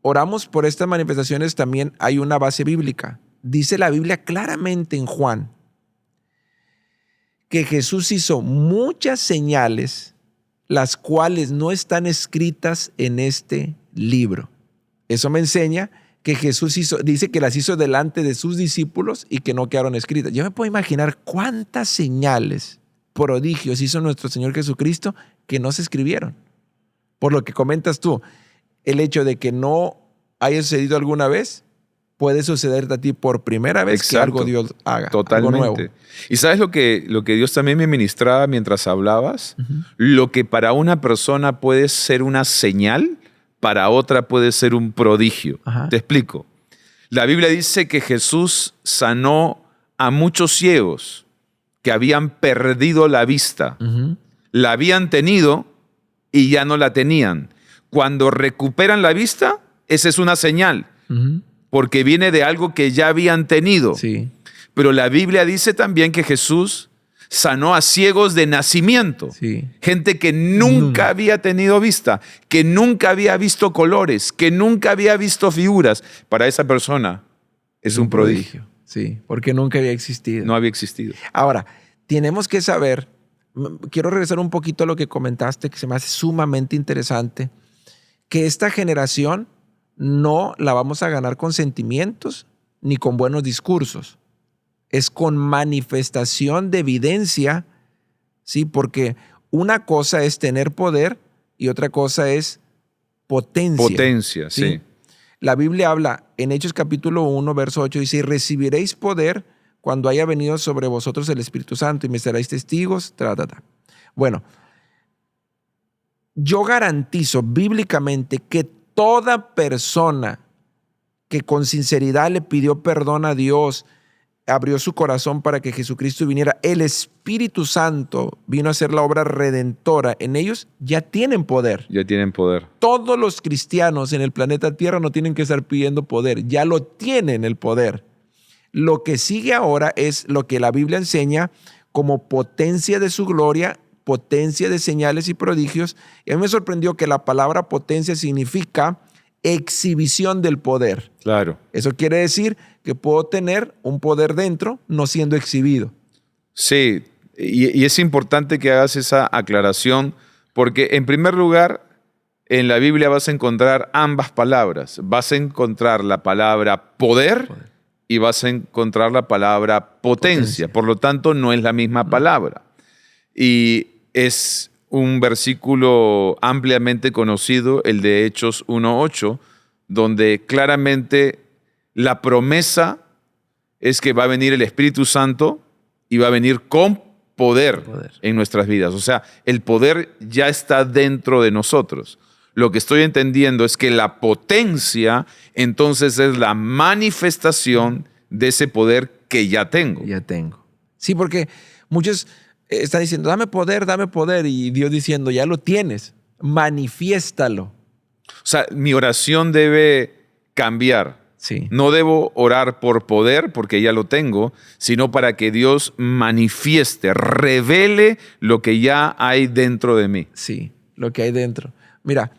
Speaker 1: oramos por estas manifestaciones también hay una base bíblica. Dice la Biblia claramente en Juan que Jesús hizo muchas señales, las cuales no están escritas en este libro. Eso me enseña que Jesús dice que las hizo delante de sus discípulos y que no quedaron escritas. Yo me puedo imaginar cuántas señales, prodigios hizo nuestro Señor Jesucristo que no se escribieron. Por lo que comentas tú, el hecho de que no haya sucedido alguna vez, puede suceder a ti por primera vez. Exacto. Que algo Dios haga.
Speaker 2: Totalmente.
Speaker 1: Algo nuevo.
Speaker 2: ¿Y sabes lo que Dios también me ministraba mientras hablabas? Uh-huh. Lo que para una persona puede ser una señal, para otra puede ser un prodigio. Uh-huh. Te explico. La Biblia dice que Jesús sanó a muchos ciegos que habían perdido la vista. Uh-huh. La habían tenido y ya no la tenían. Cuando recuperan la vista, esa es una señal. Uh-huh. Porque viene de algo que ya habían tenido.
Speaker 1: Sí.
Speaker 2: Pero la Biblia dice también que Jesús sanó a ciegos de nacimiento.
Speaker 1: Sí.
Speaker 2: Gente que nunca había tenido vista, que nunca había visto colores, que nunca había visto figuras. Para esa persona es un prodigio.
Speaker 1: Sí, porque nunca había existido.
Speaker 2: No había existido.
Speaker 1: Ahora, tenemos que saber, quiero regresar un poquito a lo que comentaste, que se me hace sumamente interesante, que esta generación no la vamos a ganar con sentimientos ni con buenos discursos. Es con manifestación de evidencia, ¿sí? Porque una cosa es tener poder y otra cosa es potencia.
Speaker 2: Potencia, sí.
Speaker 1: La Biblia habla en Hechos capítulo 1, verso 8, dice, y recibiréis poder cuando haya venido sobre vosotros el Espíritu Santo y me seréis testigos, Bueno, yo garantizo bíblicamente que toda persona que con sinceridad le pidió perdón a Dios, abrió su corazón para que Jesucristo viniera, el Espíritu Santo vino a hacer la obra redentora en ellos, ya tienen poder.
Speaker 2: Ya tienen poder.
Speaker 1: Todos los cristianos en el planeta Tierra no tienen que estar pidiendo poder, ya lo tienen el poder. Lo que sigue ahora es lo que la Biblia enseña como potencia de su gloria, potencia de señales y prodigios. Y a mí me sorprendió que la palabra potencia significa exhibición del poder.
Speaker 2: Claro.
Speaker 1: Eso quiere decir que puedo tener un poder dentro no siendo exhibido.
Speaker 2: Sí, y es importante que hagas esa aclaración porque en primer lugar, en la Biblia vas a encontrar ambas palabras. Vas a encontrar la palabra poder y vas a encontrar la palabra potencia. Por lo tanto, no es la misma palabra. Y es un versículo ampliamente conocido, el de Hechos 1:8, donde claramente la promesa es que va a venir el Espíritu Santo y va a venir con poder en nuestras vidas. O sea, el poder ya está dentro de nosotros. Lo que estoy entendiendo es que la potencia entonces es la manifestación de ese poder que ya tengo.
Speaker 1: Ya tengo. Sí, porque muchos están diciendo, dame poder, y Dios diciendo, ya lo tienes, manifiéstalo.
Speaker 2: O sea, mi oración debe cambiar.
Speaker 1: Sí.
Speaker 2: No debo orar por poder, porque ya lo tengo, sino para que Dios manifieste, revele lo que ya hay dentro de mí.
Speaker 1: Sí, lo que hay dentro. Mira,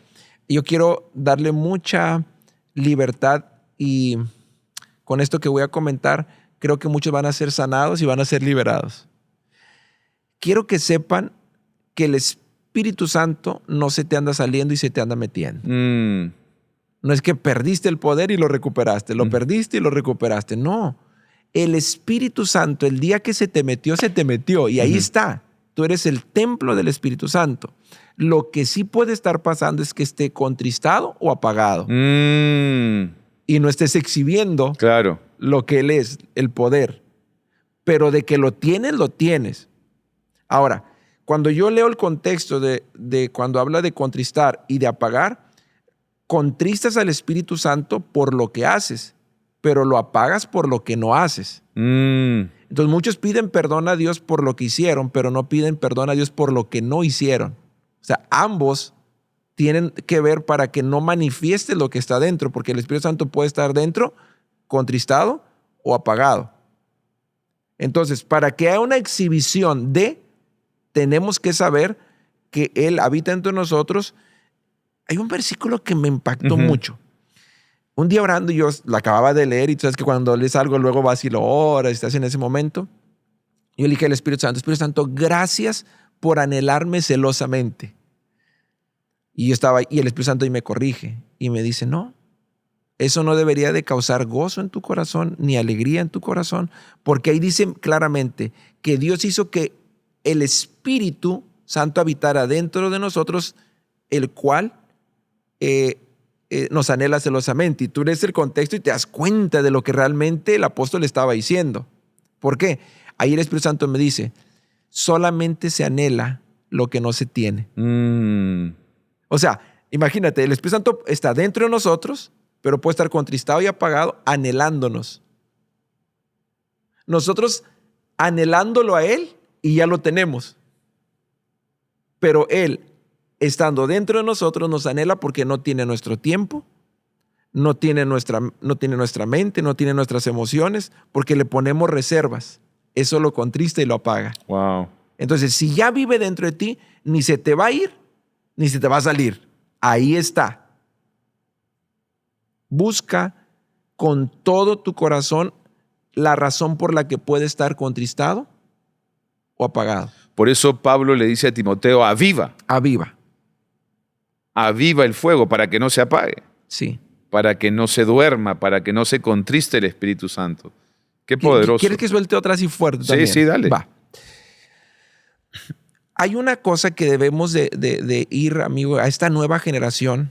Speaker 1: yo quiero darle mucha libertad y con esto que voy a comentar, creo que muchos van a ser sanados y van a ser liberados. Quiero que sepan que el Espíritu Santo no se te anda saliendo y se te anda metiendo. No es que perdiste el poder y lo recuperaste, lo perdiste y lo recuperaste. No, el Espíritu Santo, el día que se te metió y ahí está. Tú eres el templo del Espíritu Santo. Lo que sí puede estar pasando es que esté contristado o apagado. Y no estés exhibiendo lo que Él es, el poder. Pero de que lo tienes. Ahora, cuando yo leo el contexto de cuando habla de contristar y de apagar, contristas al Espíritu Santo por lo que haces, pero lo apagas por lo que no haces. Entonces muchos piden perdón a Dios por lo que hicieron, pero no piden perdón a Dios por lo que no hicieron. O sea, ambos tienen que ver para que no manifieste lo que está dentro, porque el Espíritu Santo puede estar dentro, contristado o apagado. Entonces, para que haya una exhibición tenemos que saber que Él habita entre nosotros. Hay un versículo que me impactó mucho. Un día orando, yo lo acababa de leer y tú sabes que cuando lees algo luego vas y lo oras y estás en ese momento. Yo le dije al Espíritu Santo, gracias por anhelarme celosamente. Y yo estaba, y el Espíritu Santo y me corrige y me dice, no, eso no debería de causar gozo en tu corazón ni alegría en tu corazón, porque ahí dice claramente que Dios hizo que el Espíritu Santo habitara dentro de nosotros, el cual nos anhela celosamente. Y tú lees el contexto y te das cuenta de lo que realmente el apóstol estaba diciendo. ¿Por qué? Ahí el Espíritu Santo me dice, solamente se anhela lo que no se tiene. O sea, imagínate, el Espíritu Santo está dentro de nosotros, pero puede estar contristado y apagado, anhelándonos. Nosotros anhelándolo a Él y ya lo tenemos. Pero Él, estando dentro de nosotros, nos anhela porque no tiene nuestro tiempo, no tiene nuestra mente, no tiene nuestras emociones, porque le ponemos reservas. Eso lo contrista y lo apaga.
Speaker 2: Wow.
Speaker 1: Entonces, si ya vive dentro de ti, ni se te va a ir, ni se te va a salir. Ahí está. Busca con todo tu corazón la razón por la que puede estar contristado o apagado.
Speaker 2: Por eso Pablo le dice a Timoteo, aviva.
Speaker 1: Aviva.
Speaker 2: Aviva el fuego para que no se apague.
Speaker 1: Sí.
Speaker 2: Para que no se duerma, para que no se contriste el Espíritu Santo. Qué poderoso.
Speaker 1: ¿Quieres que suelte otra así fuerte también?
Speaker 2: Sí, dale.
Speaker 1: Va. hay una cosa que debemos de ir, amigo, a esta nueva generación,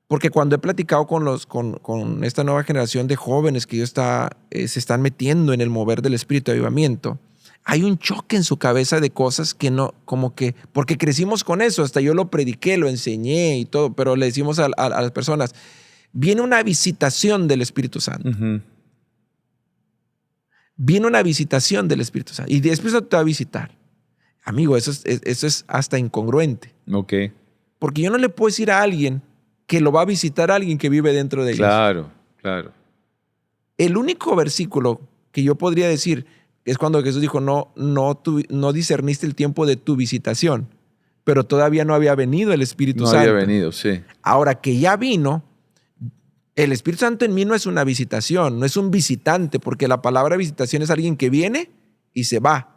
Speaker 1: porque cuando he platicado con esta nueva generación de jóvenes que se están metiendo en el mover del espíritu de avivamiento, hay un choque en su cabeza de cosas que no, como que, porque crecimos con eso, hasta yo lo prediqué, lo enseñé y todo, pero le decimos a las personas, viene una visitación del Espíritu Santo.
Speaker 2: Ujú.
Speaker 1: Viene una visitación del Espíritu Santo y después te va a visitar. Amigo, eso es hasta incongruente.
Speaker 2: Ok.
Speaker 1: Porque yo no le puedo decir a alguien que lo va a visitar a alguien que vive dentro de ellos.
Speaker 2: Claro, claro.
Speaker 1: El único versículo que yo podría decir es cuando Jesús dijo, no discerniste el tiempo de tu visitación, pero todavía no había venido el Espíritu Santo.
Speaker 2: No había venido, sí.
Speaker 1: Ahora que ya vino, el Espíritu Santo en mí no es una visitación, no es un visitante, porque la palabra visitación es alguien que viene y se va.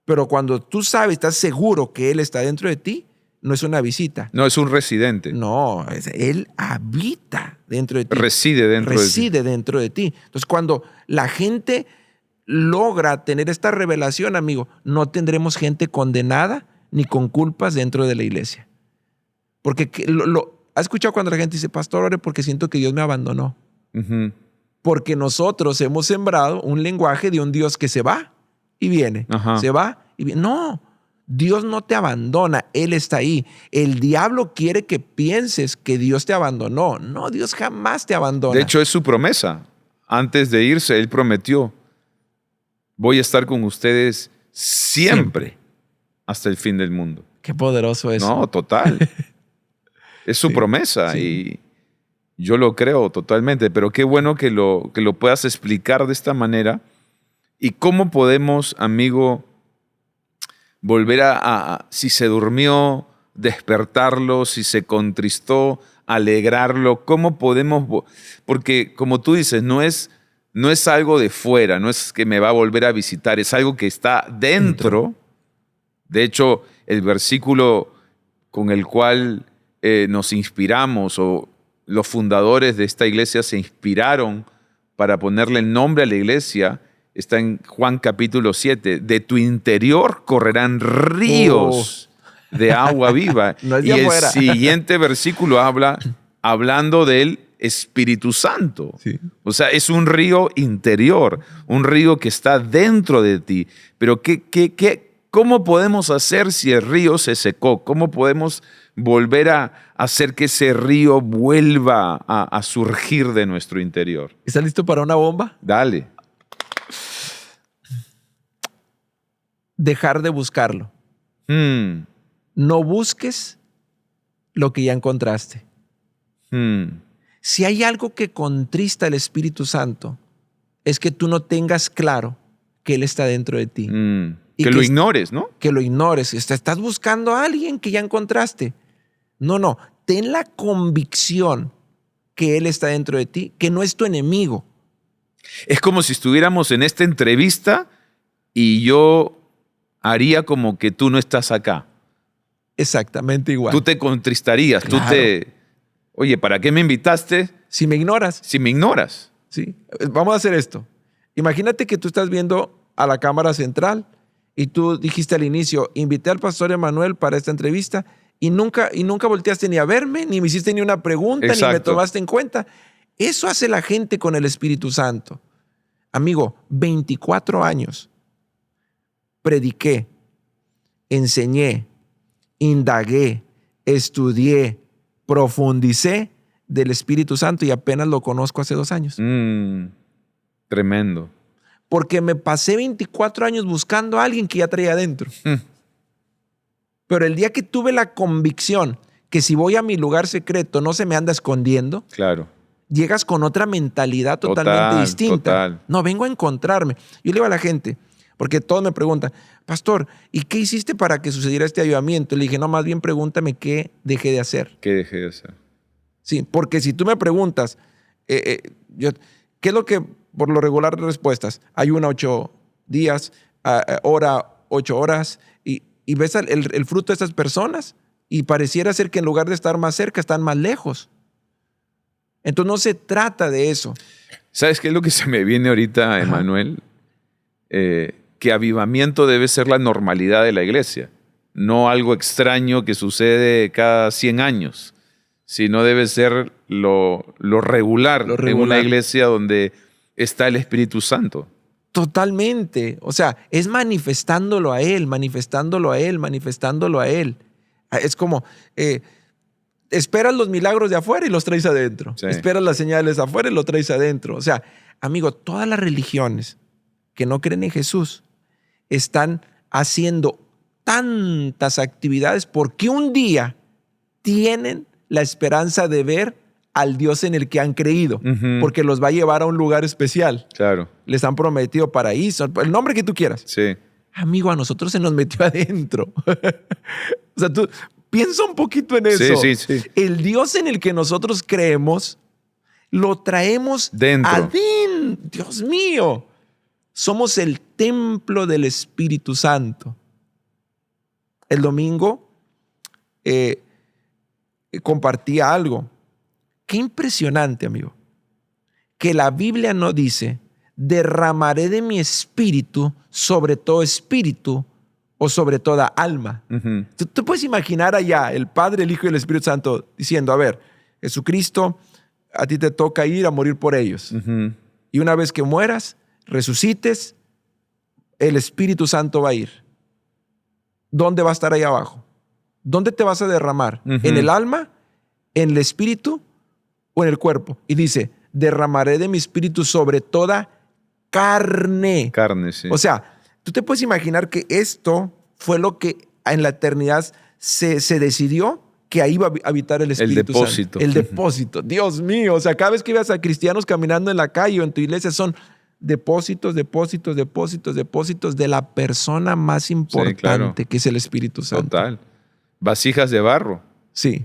Speaker 1: Pero cuando tú sabes, estás seguro que Él está dentro de ti, no es una visita.
Speaker 2: No, es un residente.
Speaker 1: No, Él habita dentro de ti.
Speaker 2: Reside dentro de ti.
Speaker 1: Reside dentro de ti. Entonces, cuando la gente logra tener esta revelación, amigo, no tendremos gente condenada ni con culpas dentro de la iglesia. Porque ¿has escuchado cuando la gente dice, pastor, ore porque siento que Dios me abandonó?
Speaker 2: Ujú.
Speaker 1: Porque nosotros hemos sembrado un lenguaje de un Dios que se va y viene.
Speaker 2: Ajá.
Speaker 1: Se va y viene. No, Dios no te abandona, Él está ahí. El diablo quiere que pienses que Dios te abandonó. No, Dios jamás te abandona.
Speaker 2: De hecho, es su promesa. Antes de irse, Él prometió, voy a estar con ustedes siempre hasta el fin del mundo.
Speaker 1: Qué poderoso es.
Speaker 2: No, total. Es su promesa y yo lo creo totalmente, pero qué bueno que lo puedas explicar de esta manera. ¿Y cómo podemos, amigo, volver si se durmió, despertarlo, si se contristó, alegrarlo? ¿Cómo podemos? Porque como tú dices, no es algo de fuera, no es que me va a volver a visitar, es algo que está dentro. De hecho, el versículo con el cual nos inspiramos, o los fundadores de esta iglesia se inspiraron para ponerle el nombre a la iglesia, está en Juan capítulo 7. De tu interior correrán ríos de agua viva.
Speaker 1: No es de
Speaker 2: y
Speaker 1: afuera.
Speaker 2: el siguiente versículo hablando del Espíritu Santo.
Speaker 1: Sí.
Speaker 2: O sea, es un río interior, un río que está dentro de ti. Pero ¿cómo podemos hacer si el río se secó? ¿Cómo podemos volver a hacer que ese río vuelva a surgir de nuestro interior?
Speaker 1: ¿Estás listo para una bomba?
Speaker 2: Dale.
Speaker 1: Dejar de buscarlo. No busques lo que ya encontraste. Si hay algo que contrista al Espíritu Santo, es que tú no tengas claro que Él está dentro de ti.
Speaker 2: Que lo ignores, ¿no?
Speaker 1: Que lo ignores. Estás buscando a alguien que ya encontraste. No. Ten la convicción que Él está dentro de ti, que no es tu enemigo.
Speaker 2: Es como si estuviéramos en esta entrevista y yo haría como que tú no estás acá.
Speaker 1: Exactamente igual.
Speaker 2: Tú te contristarías,
Speaker 1: Claro.
Speaker 2: Oye, ¿para qué me invitaste
Speaker 1: Si me ignoras.
Speaker 2: si me ignoras?
Speaker 1: Sí. Vamos a hacer esto. Imagínate que tú estás viendo a la cámara central y tú dijiste al inicio, invité al pastor Emanuel para esta entrevista y nunca volteaste ni a verme, ni me hiciste ni una pregunta, ni me
Speaker 2: Exacto.
Speaker 1: tomaste en cuenta. Eso hace la gente con el Espíritu Santo. Amigo, 24 años prediqué, enseñé, indagué, estudié, profundicé del Espíritu Santo y apenas lo conozco hace 2 años.
Speaker 2: Tremendo.
Speaker 1: Porque me pasé 24 años buscando a alguien que ya traía adentro. Pero el día que tuve la convicción que si voy a mi lugar secreto no se me anda escondiendo,
Speaker 2: Claro.
Speaker 1: llegas con otra mentalidad totalmente distinta.
Speaker 2: Total.
Speaker 1: No, vengo a encontrarme. Yo le digo a la gente, porque todos me preguntan, pastor, ¿y qué hiciste para que sucediera este avivamiento? Le dije, no, más bien pregúntame qué dejé de hacer.
Speaker 2: ¿Qué dejé de hacer?
Speaker 1: Sí, porque si tú me preguntas, ¿qué es lo que por lo regular respuestas? Ayuna 8 días, ora 8 horas y ves el fruto de estas personas y pareciera ser que en lugar de estar más cerca, están más lejos. Entonces no se trata de eso.
Speaker 2: ¿Sabes qué es lo que se me viene ahorita, Emanuel? Que que avivamiento debe ser la normalidad de la iglesia, no algo extraño que sucede cada 100 años, sino debe ser lo regular en una iglesia donde está el Espíritu Santo.
Speaker 1: Totalmente. O sea, es manifestándolo a Él, manifestándolo a Él, manifestándolo a Él. Es como, esperas los milagros de afuera y los traes adentro. Sí. Esperas las señales de afuera y los traes adentro. O sea, amigo, todas las religiones que no creen en Jesús están haciendo tantas actividades porque un día tienen la esperanza de ver al Dios en el que han creído, porque los va a llevar a un lugar especial.
Speaker 2: Claro.
Speaker 1: Les han prometido paraíso, el nombre que tú quieras.
Speaker 2: Sí.
Speaker 1: Amigo, a nosotros se nos metió adentro. O sea, tú piensa un poquito en eso.
Speaker 2: Sí, sí, sí.
Speaker 1: El Dios en el que nosotros creemos, lo traemos
Speaker 2: dentro.
Speaker 1: Adentro. Dios mío. Somos el templo del Espíritu Santo. El domingo compartía algo. Qué impresionante, amigo, que la Biblia no dice, derramaré de mi espíritu sobre todo espíritu o sobre toda alma. Tú puedes imaginar allá el Padre, el Hijo y el Espíritu Santo diciendo, a ver, Jesucristo, a ti te toca ir a morir por ellos. Y una vez que mueras, resucites, el Espíritu Santo va a ir. ¿Dónde va a estar ahí abajo? ¿Dónde te vas a derramar? ¿En el alma? ¿En el espíritu? ¿O en el cuerpo? Y dice, derramaré de mi espíritu sobre toda carne.
Speaker 2: Carne, sí.
Speaker 1: O sea, tú te puedes imaginar que esto fue lo que en la eternidad se decidió que ahí iba a habitar el Espíritu Santo.
Speaker 2: El depósito.
Speaker 1: El depósito. Dios mío. O sea, cada vez que veas a cristianos caminando en la calle o en tu iglesia son depósitos, depósitos, depósitos, depósitos de la persona más importante, sí, claro, que es el Espíritu Santo.
Speaker 2: Total. Vasijas de barro.
Speaker 1: Sí.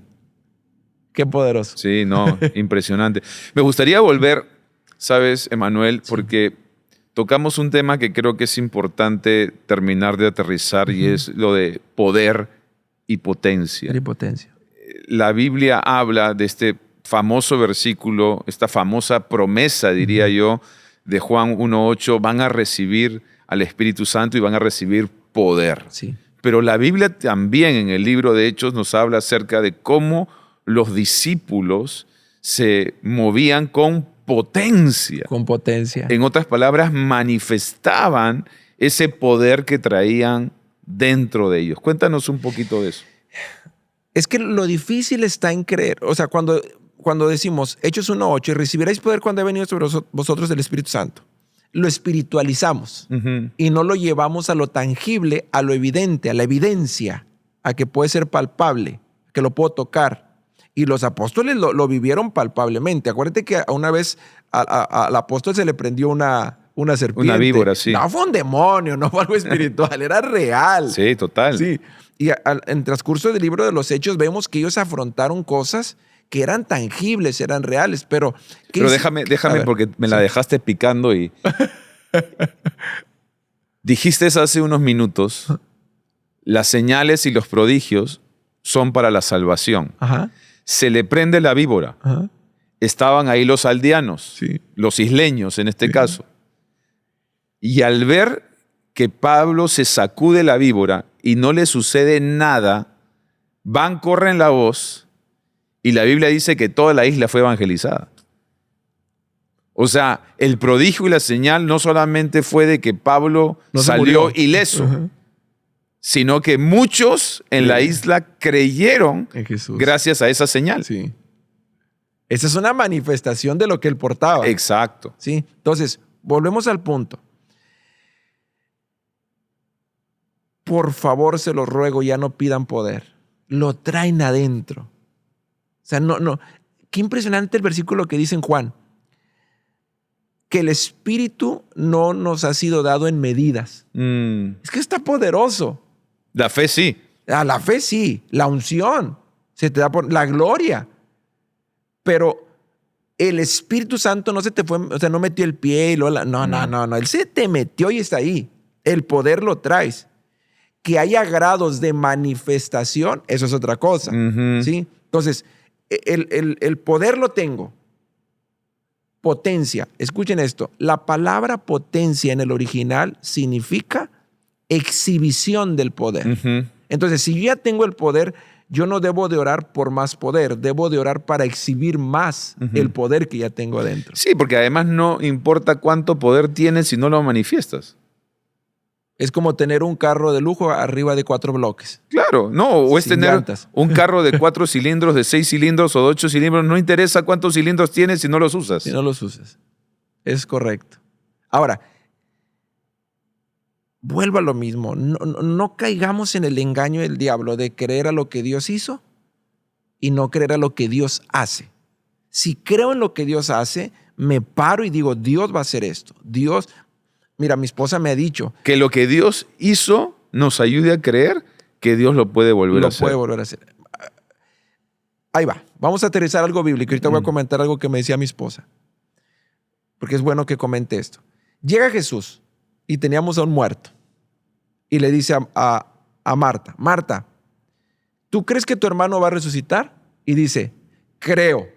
Speaker 1: Qué poderoso.
Speaker 2: Sí, no, impresionante. Me gustaría volver, ¿sabes, Emanuel? Porque tocamos un tema que creo que es importante terminar de aterrizar y es lo de poder y potencia.
Speaker 1: Y potencia.
Speaker 2: La Biblia habla de este famoso versículo, esta famosa promesa, diría yo, de Juan 1:8, van a recibir al Espíritu Santo y van a recibir poder.
Speaker 1: Sí.
Speaker 2: Pero la Biblia también en el libro de Hechos nos habla acerca de cómo los discípulos se movían con potencia.
Speaker 1: Con potencia.
Speaker 2: En otras palabras, manifestaban ese poder que traían dentro de ellos. Cuéntanos un poquito de eso.
Speaker 1: Es que lo difícil está en creer. O sea, cuando decimos Hechos 1:8 y recibiréis poder cuando ha venido sobre vosotros el Espíritu Santo, lo espiritualizamos y no lo llevamos a lo tangible, a lo evidente, a la evidencia, a que puede ser palpable, que lo puedo tocar. Y los apóstoles lo vivieron palpablemente. Acuérdate que una vez al apóstol se le prendió una serpiente.
Speaker 2: Una víbora, sí.
Speaker 1: No fue un demonio, no fue algo espiritual, era real.
Speaker 2: Sí, total.
Speaker 1: Sí. Y en transcurso del libro de los Hechos vemos que ellos afrontaron cosas que eran tangibles, eran reales, pero
Speaker 2: déjame porque me la dejaste picando y dijiste hace unos minutos, las señales y los prodigios son para la salvación.
Speaker 1: Ajá.
Speaker 2: Se le prende la víbora.
Speaker 1: Ajá.
Speaker 2: Estaban ahí los aldeanos,
Speaker 1: sí,
Speaker 2: los isleños en este
Speaker 1: sí,
Speaker 2: caso. Y al ver que Pablo se sacude la víbora y no le sucede nada, corren la voz y la Biblia dice que toda la isla fue evangelizada. O sea, el prodigio y la señal no solamente fue de que Pablo salió ileso, sino que muchos en la isla creyeron
Speaker 1: en Jesús
Speaker 2: gracias a esa señal.
Speaker 1: Sí. Esa es una manifestación de lo que él portaba.
Speaker 2: Exacto.
Speaker 1: Sí. Entonces, volvemos al punto. Por favor, se los ruego, ya no pidan poder. Lo traen adentro. O sea, no. Qué impresionante el versículo que dice en Juan. Que el Espíritu no nos ha sido dado en medidas. Es que está poderoso.
Speaker 2: La fe sí.
Speaker 1: La fe sí. La unción. Se te da por la gloria. Pero el Espíritu Santo no se te fue, o sea, no metió el pie y luego no. Él se te metió y está ahí. El poder lo traes. Que haya grados de manifestación, eso es otra cosa. ¿Sí? Entonces, el poder lo tengo. Potencia. Escuchen esto. La palabra potencia en el original significa exhibición del poder.
Speaker 2: Ujú.
Speaker 1: Entonces, si yo ya tengo el poder, yo no debo de orar por más poder, debo de orar para exhibir más el poder que ya tengo adentro.
Speaker 2: Sí, porque además no importa cuánto poder tienes si no lo manifiestas.
Speaker 1: Es como tener un carro de lujo arriba de 4 bloques.
Speaker 2: Claro, no, o es
Speaker 1: Sin
Speaker 2: tener
Speaker 1: llantas.
Speaker 2: un carro de 4 cilindros, de 6 cilindros o de 8 cilindros. No interesa cuántos cilindros tienes si no los usas.
Speaker 1: Si no los usas. Es correcto. Ahora, vuelvo a lo mismo. No caigamos en el engaño del diablo de creer a lo que Dios hizo y no creer a lo que Dios hace. Si creo en lo que Dios hace, me paro y digo, Dios va a hacer esto. Dios, mira, mi esposa me ha dicho,
Speaker 2: Que lo que Dios hizo nos ayude a creer que Dios lo puede volver a
Speaker 1: lo
Speaker 2: hacer.
Speaker 1: puede volver a hacer. Ahí va. Vamos a aterrizar algo bíblico. Ahorita voy a comentar algo que me decía mi esposa. Porque es bueno que comente esto. Llega Jesús y teníamos a un muerto. Y le dice a Marta, Marta, ¿tú crees que tu hermano va a resucitar? Y dice, creo.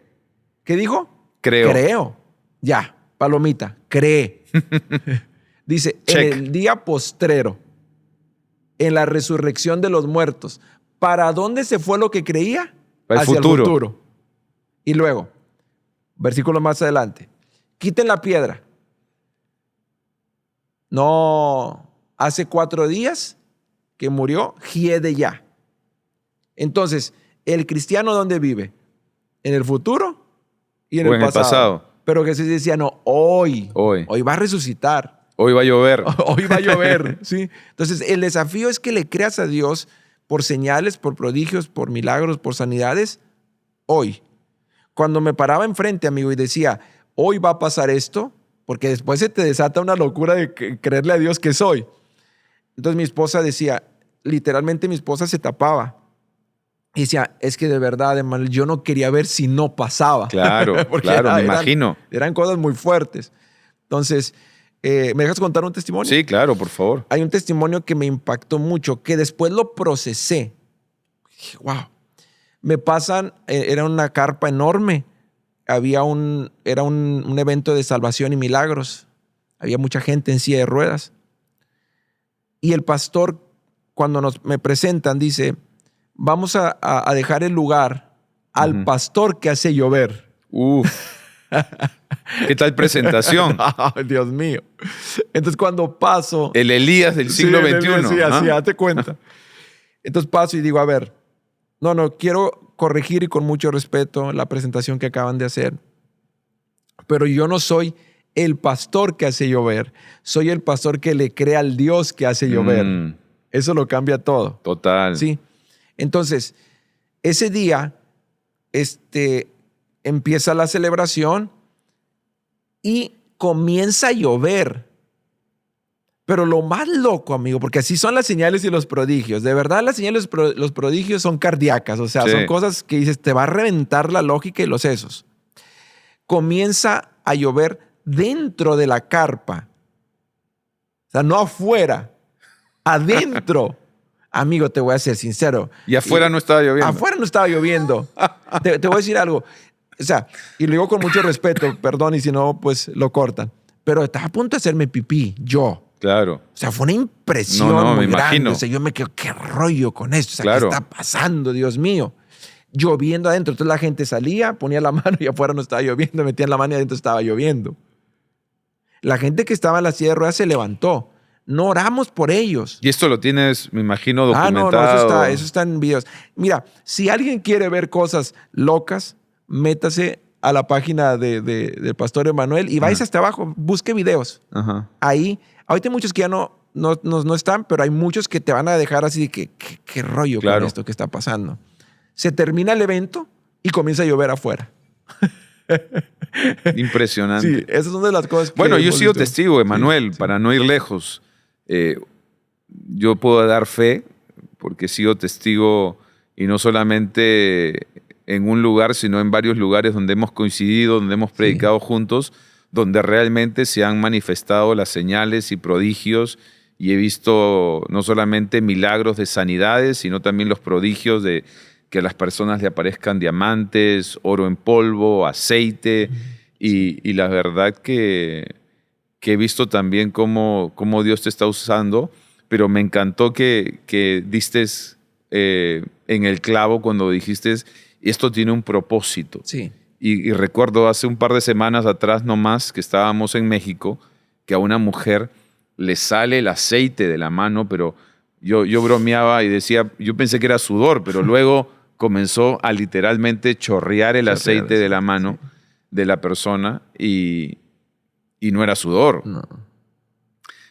Speaker 1: ¿Qué dijo?
Speaker 2: Creo.
Speaker 1: Creo. Ya, palomita, cree. Dice,
Speaker 2: Check.
Speaker 1: en el día postrero, en la resurrección de los muertos, ¿para dónde se fue lo que creía?
Speaker 2: Para el futuro.
Speaker 1: Y luego, versículo más adelante, quiten la piedra. No, hace 4 días que murió, hiede ya. Entonces, ¿el cristiano dónde vive? ¿En el futuro y en
Speaker 2: O
Speaker 1: el
Speaker 2: en el
Speaker 1: pasado?
Speaker 2: pasado.
Speaker 1: Pero Jesús decía, no, hoy va a resucitar.
Speaker 2: Hoy va a llover.
Speaker 1: Hoy va a llover, ¿sí? Entonces, el desafío es que le creas a Dios por señales, por prodigios, por milagros, por sanidades, hoy. Cuando me paraba enfrente, amigo, y decía, hoy va a pasar esto, porque después se te desata una locura de creerle a Dios que soy. Entonces mi esposa decía, literalmente mi esposa se tapaba. Y decía, es que de verdad, hermano, yo no quería ver si no pasaba.
Speaker 2: Claro,
Speaker 1: Porque
Speaker 2: claro, me imagino.
Speaker 1: Eran cosas muy fuertes. Entonces, ¿me dejas contar un testimonio?
Speaker 2: Sí, claro, por favor.
Speaker 1: Hay un testimonio que me impactó mucho, que después lo procesé. Dije, wow. Me pasan, era una carpa enorme. Era un evento de salvación y milagros. Había mucha gente en silla de ruedas. Y el pastor, cuando me presentan, dice, vamos a dejar el lugar al pastor que hace llover.
Speaker 2: Uf. ¿Qué tal presentación?
Speaker 1: Ay, Dios mío. Entonces cuando paso...
Speaker 2: El Elías del siglo XXI.
Speaker 1: Sí, así,
Speaker 2: ¿Ah?
Speaker 1: date cuenta. Entonces paso y digo, a ver, no, quiero corregir y con mucho respeto la presentación que acaban de hacer. Pero yo no soy el pastor que hace llover. Soy el pastor que le cree al Dios que hace llover. Eso lo cambia todo.
Speaker 2: Total.
Speaker 1: Sí. Entonces, ese día, empieza la celebración y comienza a llover. Pero lo más loco, amigo, porque así son las señales y los prodigios. De verdad, las señales y los prodigios son cardíacas. O sea,
Speaker 2: Sí.
Speaker 1: son cosas que dices, te va a reventar la lógica y los sesos. Comienza a llover dentro de la carpa. O sea, no afuera, adentro. Amigo, te voy a ser sincero.
Speaker 2: Y afuera no estaba lloviendo.
Speaker 1: Afuera no estaba lloviendo. Te voy a decir algo. O sea, y lo digo con mucho respeto, perdón, y si no, pues lo cortan. Pero estaba a punto de hacerme pipí, yo.
Speaker 2: Claro.
Speaker 1: O sea, fue una impresión
Speaker 2: No,
Speaker 1: muy
Speaker 2: me
Speaker 1: grande.
Speaker 2: imagino.
Speaker 1: O sea, yo me quedo, ¿qué rollo con esto? O sea,
Speaker 2: Claro.
Speaker 1: ¿qué está pasando, Dios mío? Lloviendo adentro. Entonces la gente salía, ponía la mano y afuera no estaba lloviendo, metían la mano y adentro estaba lloviendo. La gente que estaba en la silla de ruedas se levantó. No oramos por ellos.
Speaker 2: Y esto lo tienes, me imagino, documentado.
Speaker 1: No, eso está en videos. Mira, si alguien quiere ver cosas locas, métase a la página del Pastor Emanuel y vais hasta abajo, busque videos.
Speaker 2: Ajá.
Speaker 1: Ahí, ahorita hay muchos que ya no están, pero hay muchos que te van a dejar así de que, ¿qué rollo
Speaker 2: Claro.
Speaker 1: con esto que está pasando? Se termina el evento y comienza a llover afuera.
Speaker 2: Impresionante.
Speaker 1: Sí, esas son de las cosas que
Speaker 2: Bueno, yo he
Speaker 1: hemos
Speaker 2: sido
Speaker 1: visto.
Speaker 2: testigo, Emanuel,
Speaker 1: Sí.
Speaker 2: para no ir lejos. Yo puedo dar fe porque he sido testigo y no solamente en un lugar, sino en varios lugares donde hemos coincidido, donde hemos predicado juntos, donde realmente se han manifestado las señales y prodigios y he visto no solamente milagros de sanidades, sino también los prodigios de que a las personas le aparezcan diamantes, oro en polvo, aceite. Y la verdad que he visto también cómo Dios te está usando, pero me encantó que diste en el clavo cuando dijiste, esto tiene un propósito.
Speaker 1: Sí.
Speaker 2: Y recuerdo hace un par de semanas atrás nomás que estábamos en México, que a una mujer le sale el aceite de la mano, pero yo bromeaba y decía, yo pensé que era sudor, pero luego comenzó a literalmente chorrear el aceite de la mano de la persona y no era sudor.
Speaker 1: No.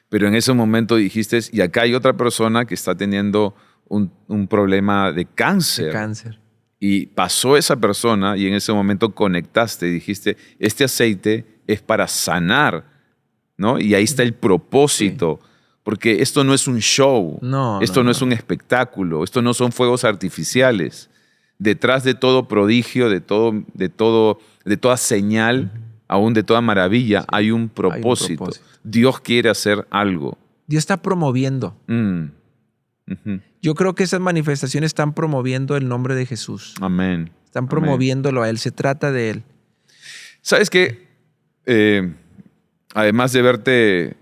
Speaker 2: Pero en ese momento dijiste, y acá hay otra persona que está teniendo un problema de cáncer.
Speaker 1: De cáncer.
Speaker 2: Y pasó esa persona y en ese momento conectaste y dijiste, este aceite es para sanar, ¿no? Y ahí está el propósito, porque esto no es un show, esto no es un espectáculo, esto no son fuegos artificiales. Detrás de todo prodigio, de toda señal, aún de toda maravilla, hay un propósito. Dios quiere hacer algo.
Speaker 1: Dios está promoviendo. Yo creo que esas manifestaciones están promoviendo el nombre de Jesús.
Speaker 2: Amén.
Speaker 1: Están promoviéndolo a Él. Se trata de Él.
Speaker 2: ¿Sabes qué? Además de verte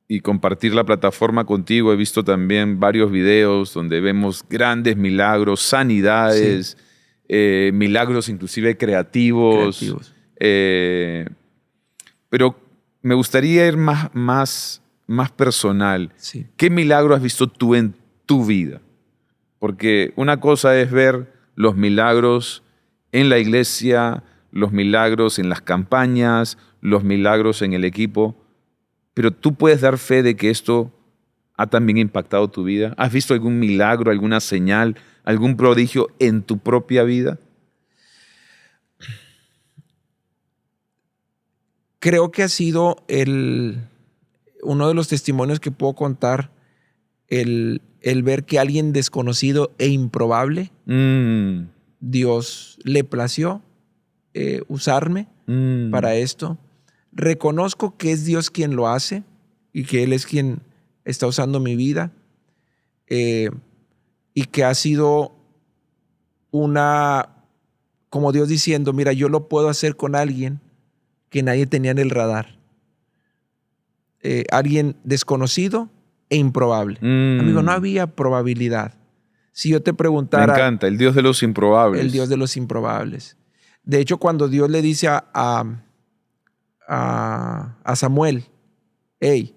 Speaker 2: y compartir la plataforma contigo, he visto también varios videos donde vemos grandes milagros, sanidades, milagros inclusive creativos. Pero me gustaría ir más personal.
Speaker 1: Sí.
Speaker 2: ¿Qué milagro has visto tú en tu vida? Porque una cosa es ver los milagros en la iglesia, los milagros en las campañas, los milagros en el equipo, pero tú puedes dar fe de que esto ha también impactado tu vida. ¿Has visto algún milagro, alguna señal, algún prodigio en tu propia vida?
Speaker 1: Creo que ha sido uno de los testimonios que puedo contar, el ver que alguien desconocido e improbable, Dios le plació usarme para esto. Reconozco que es Dios quien lo hace y que Él es quien está usando mi vida, y que ha sido como Dios diciendo, mira, yo lo puedo hacer con alguien que nadie tenía en el radar. Alguien desconocido e improbable. Amigo, no había probabilidad. Si yo te preguntara...
Speaker 2: Me encanta, el Dios de los improbables.
Speaker 1: El Dios de los improbables. De hecho, cuando Dios le dice a Samuel, hey,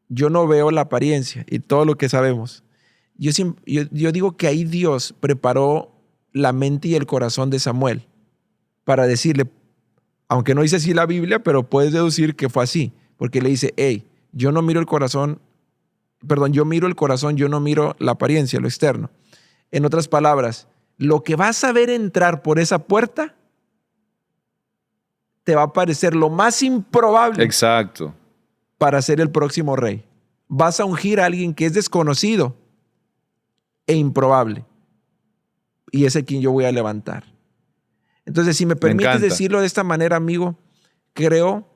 Speaker 1: yo no veo la apariencia y todo lo que sabemos. Yo digo que ahí Dios preparó la mente y el corazón de Samuel para decirle, aunque no dice así la Biblia, pero puedes deducir que fue así, porque le dice, hey, yo miro el corazón, yo no miro la apariencia, lo externo. En otras palabras, lo que vas a ver entrar por esa puerta te va a parecer lo más improbable.
Speaker 2: Exacto.
Speaker 1: Para ser el próximo rey. Vas a ungir a alguien que es desconocido e improbable. Y ese quien yo voy a levantar. Entonces, si me permites decirlo de esta manera, amigo, creo,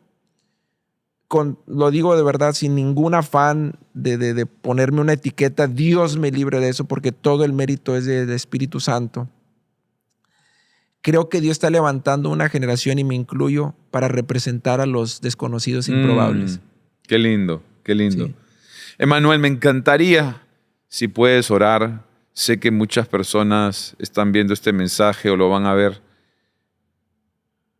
Speaker 1: lo digo de verdad, sin ningún afán de ponerme una etiqueta, Dios me libre de eso, porque todo el mérito es del Espíritu Santo. Creo que Dios está levantando una generación, y me incluyo, para representar a los desconocidos improbables.
Speaker 2: Qué lindo, qué lindo.
Speaker 1: Sí.
Speaker 2: Emanuel, me encantaría si puedes orar. Sé que muchas personas están viendo este mensaje o lo van a ver.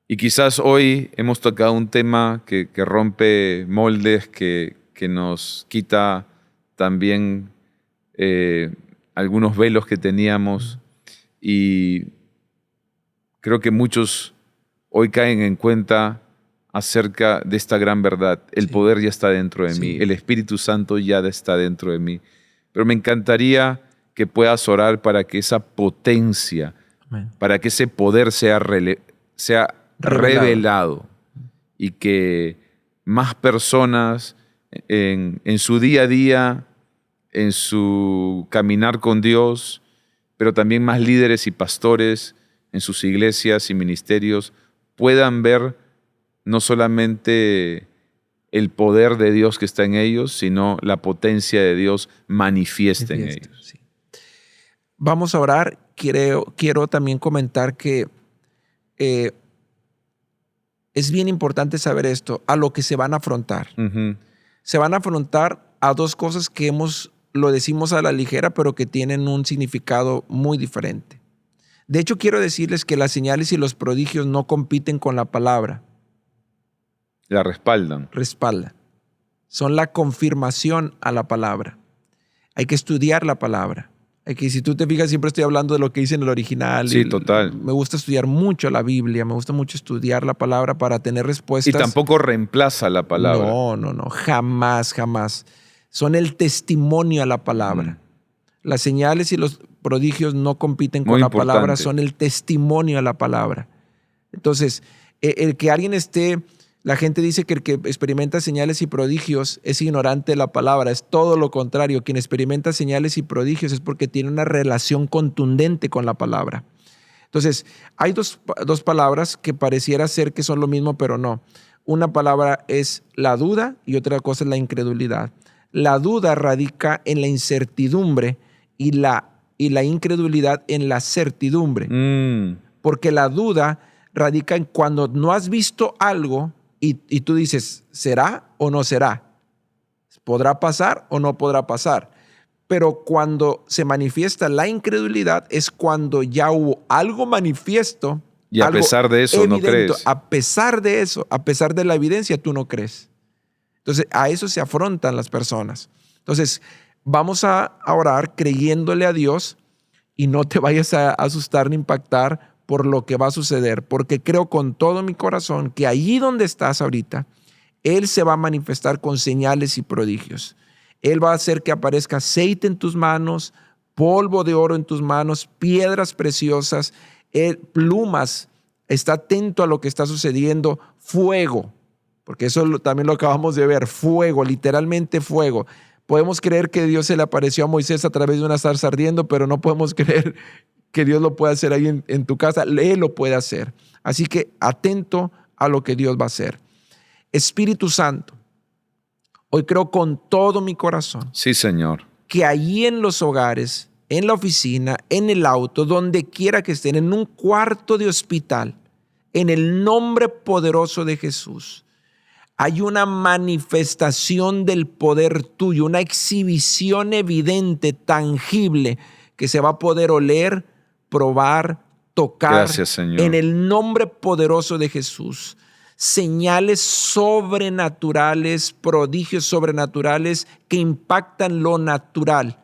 Speaker 2: Y quizás hoy hemos tocado un tema que rompe moldes, que nos quita también algunos velos que teníamos. Y creo que muchos hoy caen en cuenta acerca de esta gran verdad. El poder ya está dentro de mí. El Espíritu Santo ya está dentro de mí. Pero me encantaría que puedas orar para que esa potencia, para que ese poder sea revelado y que más personas en su día a día, en su caminar con Dios, pero también más líderes y pastores en sus iglesias y ministerios puedan ver no solamente el poder de Dios que está en ellos, sino la potencia de Dios manifiesta en ellos.
Speaker 1: Sí. Vamos a orar. Quiero también comentar que es bien importante saber esto, a lo que se van a afrontar.
Speaker 2: Ujú.
Speaker 1: Se van a afrontar a dos cosas que lo decimos a la ligera, pero que tienen un significado muy diferente. De hecho, quiero decirles que las señales y los prodigios no compiten con la palabra.
Speaker 2: La respaldan.
Speaker 1: Respaldan. Son la confirmación a la palabra. Hay que estudiar la palabra. Si tú te fijas, siempre estoy hablando de lo que dice en el original.
Speaker 2: Sí, total.
Speaker 1: Me gusta estudiar mucho la Biblia, me gusta mucho estudiar la palabra para tener respuestas.
Speaker 2: Y tampoco reemplaza la palabra.
Speaker 1: No, jamás, jamás. Son el testimonio a la palabra. Las señales y los prodigios no compiten con la palabra, son el testimonio a la palabra. Entonces, el que alguien la gente dice que el que experimenta señales y prodigios es ignorante de la palabra. Es todo lo contrario. Quien experimenta señales y prodigios es porque tiene una relación contundente con la palabra. Entonces, hay dos palabras que pareciera ser que son lo mismo, pero no. Una palabra es la duda y otra cosa es la incredulidad. La duda radica en la incertidumbre y la incredulidad en la certidumbre. Porque la duda radica en cuando no has visto algo y tú dices, ¿será o no será? ¿Podrá pasar o no podrá pasar? Pero cuando se manifiesta la incredulidad es cuando ya hubo algo manifiesto.
Speaker 2: Y a pesar de eso
Speaker 1: evidente,
Speaker 2: no crees.
Speaker 1: A pesar de eso, a pesar de la evidencia, tú no crees. Entonces, a eso se afrontan las personas. Entonces, vamos a orar creyéndole a Dios y no te vayas a asustar ni impactar por lo que va a suceder, porque creo con todo mi corazón que allí donde estás ahorita, Él se va a manifestar con señales y prodigios. Él va a hacer que aparezca aceite en tus manos, polvo de oro en tus manos, piedras preciosas, plumas. Está atento a lo que está sucediendo, fuego, porque eso también lo acabamos de ver, fuego, literalmente fuego. Podemos creer que Dios se le apareció a Moisés a través de una zarza ardiendo, pero no podemos creer que Dios lo puede hacer ahí en tu casa. Él lo puede hacer. Así que atento a lo que Dios va a hacer. Espíritu Santo, hoy creo con todo mi corazón.
Speaker 2: Sí, Señor.
Speaker 1: Que allí en los hogares, en la oficina, en el auto, donde quiera que estén, en un cuarto de hospital, en el nombre poderoso de Jesús, hay una manifestación del poder tuyo, una exhibición evidente, tangible, que se va a poder oler, probar, tocar.
Speaker 2: Gracias, Señor.
Speaker 1: En el nombre poderoso de Jesús. Señales sobrenaturales, prodigios sobrenaturales que impactan lo natural.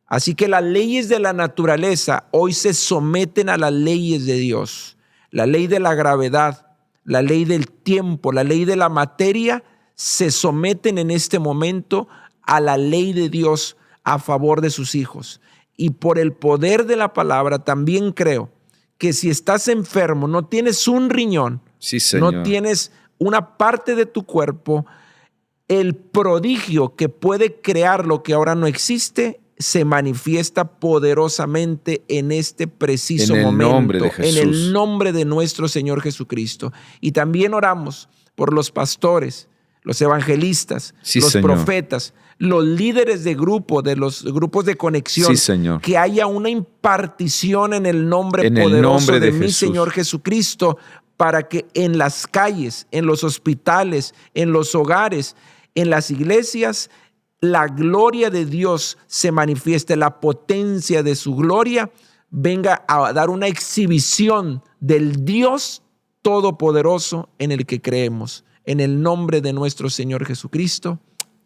Speaker 1: Así que las leyes de la naturaleza hoy se someten a las leyes de Dios. La ley de la gravedad, la ley del tiempo, la ley de la materia se someten en este momento a la ley de Dios a favor de sus hijos. Y por el poder de la palabra también creo que si estás enfermo, no tienes un riñón,
Speaker 2: sí, Señor,
Speaker 1: no tienes una parte de tu cuerpo, el prodigio que puede crear lo que ahora no existe se manifiesta poderosamente en este preciso momento, en el nombre de nuestro Señor Jesucristo. Y también oramos por los pastores, los evangelistas,
Speaker 2: sí,
Speaker 1: los
Speaker 2: Señor,
Speaker 1: profetas, los líderes de grupo, de los grupos de conexión,
Speaker 2: sí, Señor,
Speaker 1: que haya una impartición en el nombre poderoso de mi Señor Jesucristo, para que en las calles, en los hospitales, en los hogares, en las iglesias, la gloria de Dios se manifieste, la potencia de su gloria venga a dar una exhibición del Dios todopoderoso en el que creemos. En el nombre de nuestro Señor Jesucristo.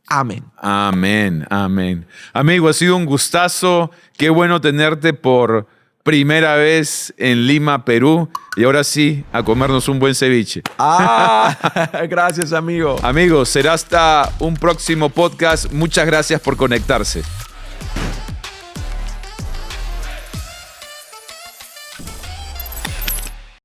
Speaker 1: Amén.
Speaker 2: Amén, amén. Amigo, ha sido un gustazo. Qué bueno tenerte por primera vez en Lima, Perú. Y ahora sí, a comernos un buen ceviche.
Speaker 1: Gracias, amigo.
Speaker 2: Amigos, será hasta un próximo podcast. Muchas gracias por conectarse.